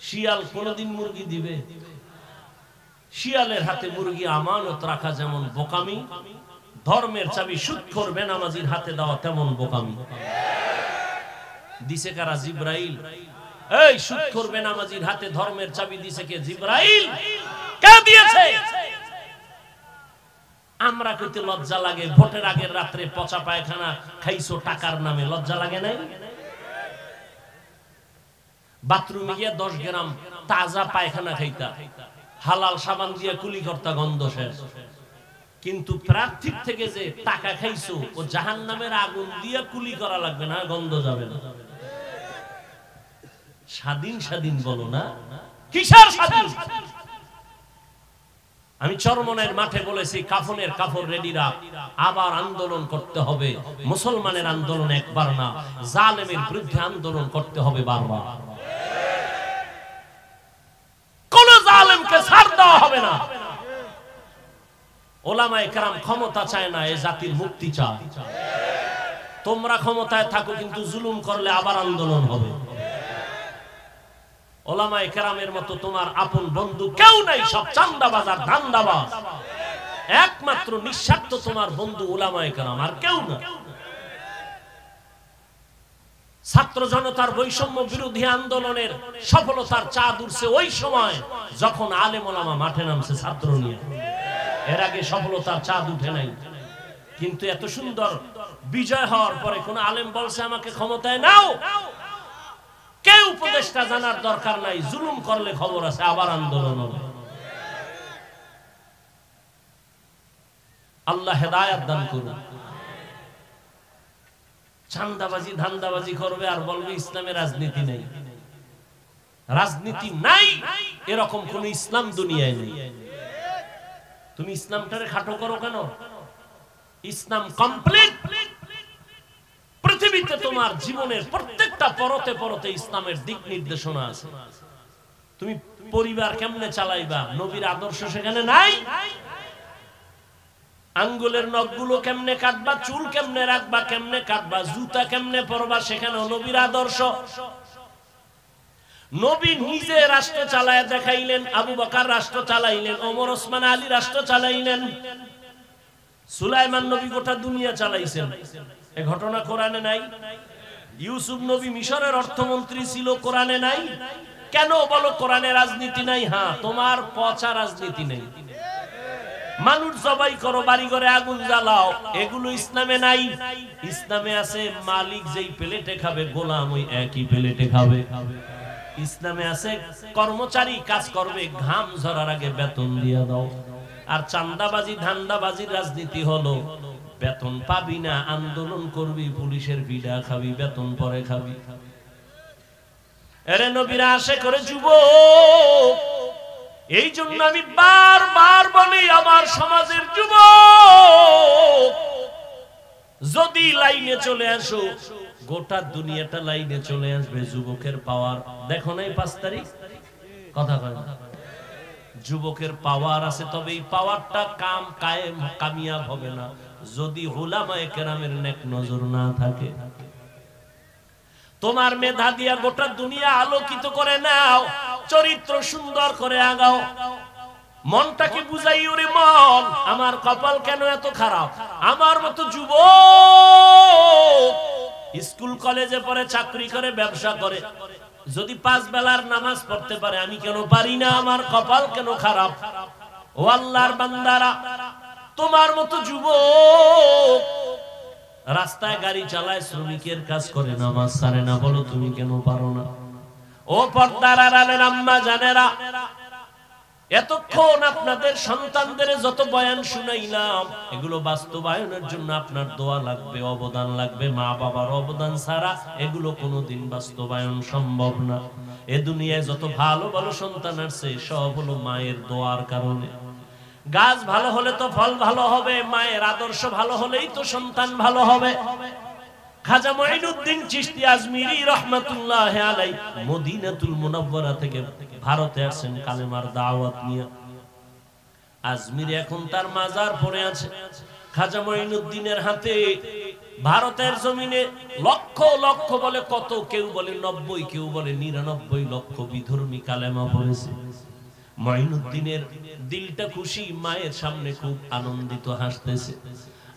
শিয়াল কোনদিন মুরগি দিবে? শিয়ালের হাতে মুরগি আমানত রাখা যেমন বোকামি, ধর্মের চাবি সুদখোর বেনামাজির হাতে দেওয়া তেমন বোকামি। দিছে কারা? জিবরাইল। এই সুদখোর বেনামাজির হাতে ধর্মের চাবি দিছে কে? জিবরাইল। কে দিয়েছে? আমরা কইতে লজ্জা লাগে, ভোটের আগের রাত্রে পচা পায়খানা খাইছো টাকার নামে, লজ্জা লাগে নাই? বাথরুমে গিয়ে 10 গ্রাম তাজা পায়খানা খাইতা, হালাল সাবান দিয়ে কুলি করতা, গন্ধ শেষ। কিন্তু প্রার্থীর থেকে যে টাকা খাইছো, ও জাহান্নামের আগুন দিয়ে কুলি করা লাগবে না, গন্ধ যাবে না। স্বাধীন স্বাধীন বলো না, কিসের স্বাধীন? আমি চরমনের মাঠে বলেছি, কাফনের কাপড় রেডি রাখ, আবার আন্দোলন করতে হবে। মুসলমানের আন্দোলন একবার না, জালেমের বিরুদ্ধে আন্দোলন করতে হবে বারবার। কোন জালেমকে ছাড় দেওয়া হবে না। ওলামায়ে কেরাম ক্ষমতা চায় না, এই জাতির মুক্তি চায়। তোমরা ক্ষমতায় থাকো, কিন্তু জুলুম করলে আবার আন্দোলন হবে। ওলামায়ে কেরামের মতো তোমার আপন বন্ধু কেউ নাই, সব চান্দাবাজ আর ধান্দাবাজ। একমাত্র নিঃস্বার্থ তোমার বন্ধু ওলামায়ে কেরাম, আর কেউ না। ছাত্র জনতার বৈষম্য বিরোধী আন্দোলনের সফলতার চাঁদ উঠছে ওই সময় যখন আলেম ওলামা মাঠে নামছে ছাত্র নিয়ে। এর আগে সফলতার চাঁদ উঠে নাই। কিন্তু এত সুন্দর বিজয় হওয়ার পরে কোন আলেম বলছে আমাকে ক্ষমতায় নাও? কেউ উপদেষ্টা জানার দরকার নাই, জুলুম করলে খবর আছে, আবার আন্দোলন হবে। আল্লাহ হেদায়েত দান করুন। চাঁদাবাজি ধান্দাবাজি করবে আর বলবে ইসলামে রাজনীতি নেই। রাজনীতি নাই এরকম কোন ইসলাম দুনিয়ায় নেই। তুমি ইসলামটারে খাটো করো কেন? ইসলাম কমপ্লিট। পৃথিবীতে তোমার জীবনের প্রত্যেকটা পরতে পরতে ইসলামের দিক নির্দেশনা আছে। তুমি পরিবার কেমনে চালাইবা, নবীর আদর্শ সেখানে নাই। আঙ্গুলের নখগুলো কেমনে কাটবা, চুল কেমনে রাখবা, কেমনে কাটবা, জুতা কেমনে পরবা, সেখানে নবীর আদর্শ। নবী নিজে রাষ্ট্র চালায় দেখাইলেন, আবু বকর রাষ্ট্র চালাইলেন, ওমর ওসমান আলী রাষ্ট্র চালাইলেন, সুলাইমান নবী গোটা দুনিয়া চালাইছেন। এই ঘটনা কোরআনে নাই? ইউসুফ নবী মিশরের অর্থমন্ত্রী ছিল, কোরআনে নাই? কেন বলো কোরআনে রাজনীতি নাই? হ্যাঁ, তোমার পচা রাজনীতি নেই। মানুষ জবাই করো, বাড়ি ঘরে আগুন জ্বালাও, এগুলো ইসলামে নাই। ইসলামে আছে মালিক যেই প্লেটে খাবে গোলাম ওই একই প্লেটে খাবে। ইসলামে আছে কর্মচারী কাজ করবে, ঘাম ঝরার আগে বেতন দিয়ে দাও। আর চাঁদাবাজি ধান্দাবাজির রাজনীতি হলো বেতন পাবি না, আন্দোলন করবি, পুলিশের বিড়া খাবি, বেতন পরে খাবি। এরে নবীরা আশে করে যুবক, এই জন্য আমি বারবার বলি আমার সমাজের যুবক যদি লাইনে চলে আসো, গোটা দুনিয়াটা লাইনে চলে আসবে। যুবকের পাওয়ার দেখো নাই 5 তারিখ কথা কয় না? যুবকের পাওয়ার আছে, তবে এই পাওয়ারটা কায়েম কামিয়াব হবে না যদি উলামায়ে কেরামের নেক নজর না থাকে। তোমার মেধা দিয়া গোটা দুনিয়া আলোকিত করে নাও, চরিত্র সুন্দর করে আগাও। মনটাকে বুঝাই, ওরে মন আমার কপাল কেন এত খারাপ, আমার মতো যুবক স্কুল কলেজে পড়ে, চাকরি করে, ব্যবসা করে, যদি 5 বেলার নামাজ পড়তে পারে আমি কেন পারি না? আমার কপাল কেন খারাপ? ও আল্লাহর বান্দারা, তোমার মতো যুবক রাস্তায় গাড়ি চালায়, শ্রমিকের কাজ করে, নামাজ ছাড়ে না, বলো তুমি কেন পারো না? ও পর্দার আড়ালের আম্মা জানেরা, এতক্ষণ আপনাদের সন্তানদের যত বয়ান শুনাইলাম, এগুলো বাস্তবায়নের জন্য আপনার দোয়া লাগবে, অবদান লাগবে। মা বাবার অবদান ছাড়া এগুলো কোনোদিন বাস্তবায়ন সম্ভব না। এ দুনিয়ায় যত ভালো ভালো সন্তান আসছে সব হলো মায়ের দোয়ার কারণে। গাছ ভালো হলে তো ফল ভালো হবে, মায়ের আদর্শ ভালো হলেই তো সন্তান ভালো হবে। খাজা মঈনুদ্দিন চিশতি আজমিরি রাহমাতুল্লাহ আলাইহি মদিনাতুল মুনাওয়ারা থেকে ভারতে আসেন কালেমার দাওয়াত নিয়ে। আজমিরে এখন তার মাজার পড়ে আছে। খাজা মঈনুদ্দিনের হাতে ভারতের জমিনে লক্ষ লক্ষ বলে কত, কেউ বলে 90, কেউ বলে 99 লক্ষ বিধর্মী কালেমা পড়েছে। মঈনুদ্দিনের দিলটা খুশি, মায়ের সামনে খুব আনন্দিত হাসতেছে।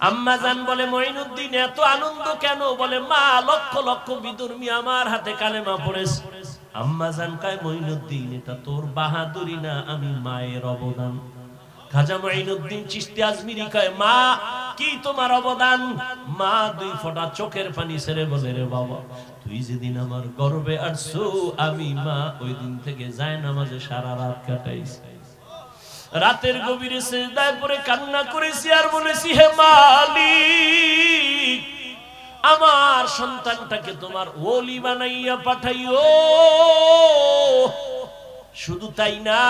আম্মা জান বলে, মঈনুদ্দিন এত আনন্দ কেন? বলে, মা লক্ষ লক্ষ বিধর্মী আমার হাতে কালেমা পড়েছে। আম্মা জান কয়, মঈনুদ্দিন এটা তোর বাহাদুরি না, আমি মায়ের অবদান। খাজা মঈনুদ্দিন চিশতি আজমিরি কয়, মা কি তোমার অবদান? মা 2 ফোঁটা চোখের পানি ছেড়ে বলে, রে বাবা তুই যেদিন আমার গর্ভে আসছো, আমি মা ওই দিন থেকে যায় নামাজে সারা রাত কাটাইছি। রাতের গভীরে সিজদায় পড়ে কান্না করেছি আর বলেছি, হে মালিক আমার সন্তানটাকে তোমার ওলি বানাইয়া পাঠাইও। শুধু তাই না,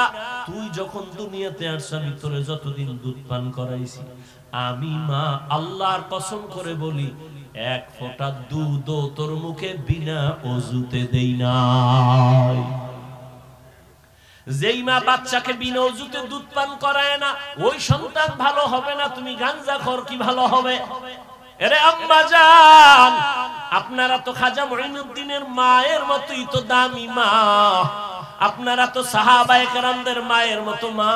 তুই যখন দুনিয়াতে আসছ আমি তোরে যতদিন দুধ পান করাইছি, আমি মা আল্লাহর কসম করে বলি 1 ফোঁটা দুধও তোর মুখে বিনা ওযুতে দেই নাই। যেই মা বাচ্চাকে বিনা ওযুতে দুধ পান করায় না, ওই সন্তান ভালো হবে না। তুমি গাঞ্জাখোর কি ভালো হবে? আরে আম্মা জান, আপনারা তো খাজা মঈনুদ্দিনের মায়ের মতোই তো দামি মা, আপনারা তো সাহাবায়ে কেরামদের মায়ের মতো মা,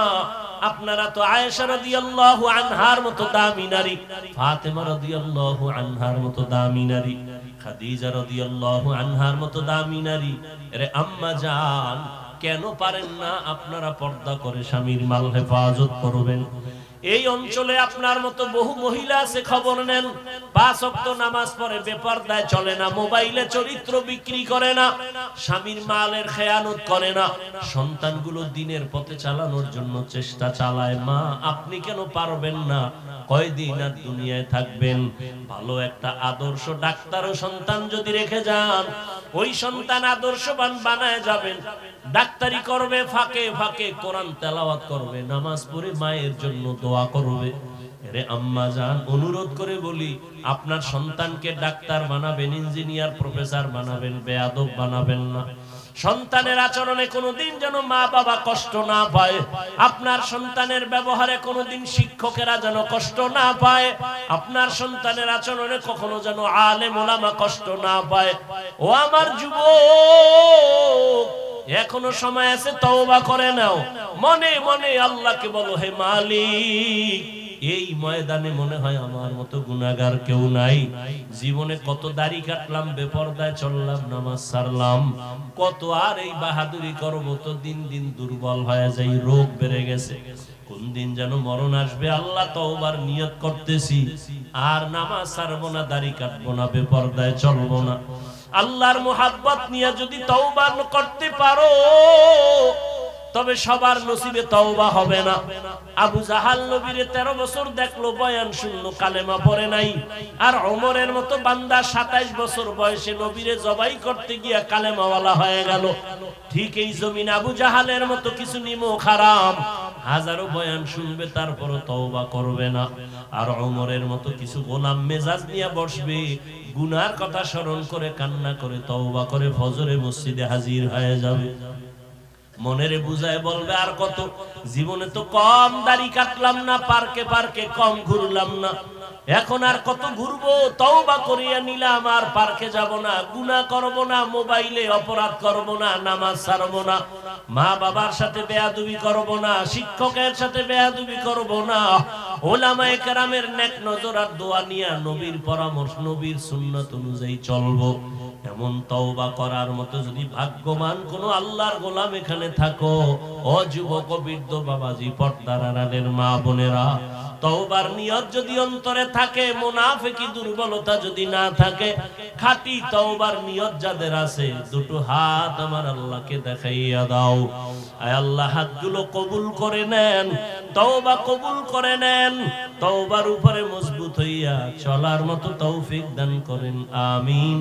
আপনারা তো আয়েশা রাদিয়াল্লাহু আনহার মতো দামি নারী, ফাতেমা রাদিয়াল্লাহু আনহার মতো দামি নারী, খাদিজা রাদিয়াল্লাহু আনহার মতো দামি নারী। আরে আম্মা জান, কেন পারেন না আপনারা পর্দা করে স্বামীর মাল হেফাজত করবেন? এই অঞ্চলে আপনার মতো বহু মহিলা আছে, খবর নেন, 5 ওয়াক্ত নামাজ পড়ে, বেপরদায় চলে না, মোবাইলে চরিত্র বিক্রি করে না, স্বামীর মালের খেয়ানত করে না, সন্তানগুলো দিনের পথে চালানোর জন্য চেষ্টা চালায়। মা, আপনি কেন পারবেন না? কয়দিন আর দুনিয়ায় থাকবেন? ভালো একটা আদর্শ ডাক্তার ও সন্তান যদি রেখে যান, ওই সন্তান আদর্শবান বানায় যাবেন। ডাক্তারি করবে, ফাঁকে ফাঁকে কোরআন তেলাওয়াত করবে, নামাজ পড়ে মায়ের জন্য দোয়া করবে। রে আম্মা জান, অনুরোধ করে বলি, আপনার সন্তানকে ডাক্তার বানাবেন, ইঞ্জিনিয়ার, প্রফেসর বানাবেন, বেয়াদব বানাবেন না। সন্তানের আচরণে কোনোদিন যেন মা বাবা কষ্ট না পায়, আপনার সন্তানের ব্যবহারে কোনোদিন শিক্ষকেরা যেন কষ্ট না পায়, আপনার সন্তানের আচরণে কখনো যেন আলেম ওলামা কষ্ট না পায়। ও আমার যুবক, এখনো সময় আছে, তওবা করে নাও। মনে মনে আল্লাহকে বলো, হে মালিক, এই ময়দানে মনে হয় আমার মতো গুনাহগার কেউ নাই। জীবনে কত দাড়ি কাটলাম, বেপরদায় চললাম, নামাজ ছাড়লাম, কত আর এই বাহাদুরি করব, তো দিন দিন দুর্বল হয়ে যাই, রোগ বেড়ে গেছে। কোন দিন যেন মরণ আসবে, আল্লাহ তওবার নিয়ত করতেছি, আর নামাজ ছাড়বো না, দাড়ি কাটবো না, বেপরদায় চলবো না। আল্লাহর মুহাব্বত নিয়ে যদি তওবা করতে পারো, তবে সবার নসিবে তওবা হবে না। আবু জাহাল নবীরে 13 বছর দেখলো, বয়ান শুনলো, কালেমা পড়ে নাই। আর ওমরের মতো বান্দা 27 বছর বয়সে নবীরে জবাই করতে গিয়া কালেমাওয়ালা হয়ে গেল। ঠিক এই জমিন আবু জাহালের মতো কিছু নিমক হারাম, হাজারো বয়ান শুনবে, তারপরও তওবা করবে না। আর ওমরের মতো কিছু গোলাম মেজাজ নিয়ে বসবে, গুনার কথা স্মরণ করে কান্না করে তওবা করে ফজরে মসজিদে হাজির হয়ে যাবে। মনেরে বুঝায় বলবে, আর কত, জীবনে তো কম দাড়ি কাটলাম না, পার্কে পার্কে কম ঘুরলাম না, এখন আর কত ঘুরবো? তওবা করিয়া নিলাম, আর পার্কে যাব না, গুনাহ করব না, মোবাইলে অপরাধ করব না, নামাজ ছাড়ব না, মা বাবার সাথে বেয়াদবি করব না, শিক্ষকের সাথে বেয়াদবি করব না, ওলামায়ে কেরামের নেক নজর আর দোয়া নিয়ে নবীর পরামর্শ, নবীর সুন্নাত অনুযায়ী চলবো। এমন তওবা করার মতো যদি ভাগ্যবান কোন আল্লাহর গোলাম এখানে থাকো, ও যুবক, বৃদ্ধ, বাবাজি, পর্দার আড়ালের মা বোনেরা, তওবার নিয়ত যদি অন্তরে থাকে, মুনাফিকি দুর্বলতা যদি না থাকে, খাঁটি তওবার নিয়ত যাদের আছে, দুটো হাত আমার আল্লাহকে দেখাইয়া দাও। আয় আল্লাহ, হাতগুলো কবুল করে নেন, তওবা কবুল করে নেন, তওবার উপরে মজবুত হইয়া চলার মতো তৌফিক দান করেন, আমিন।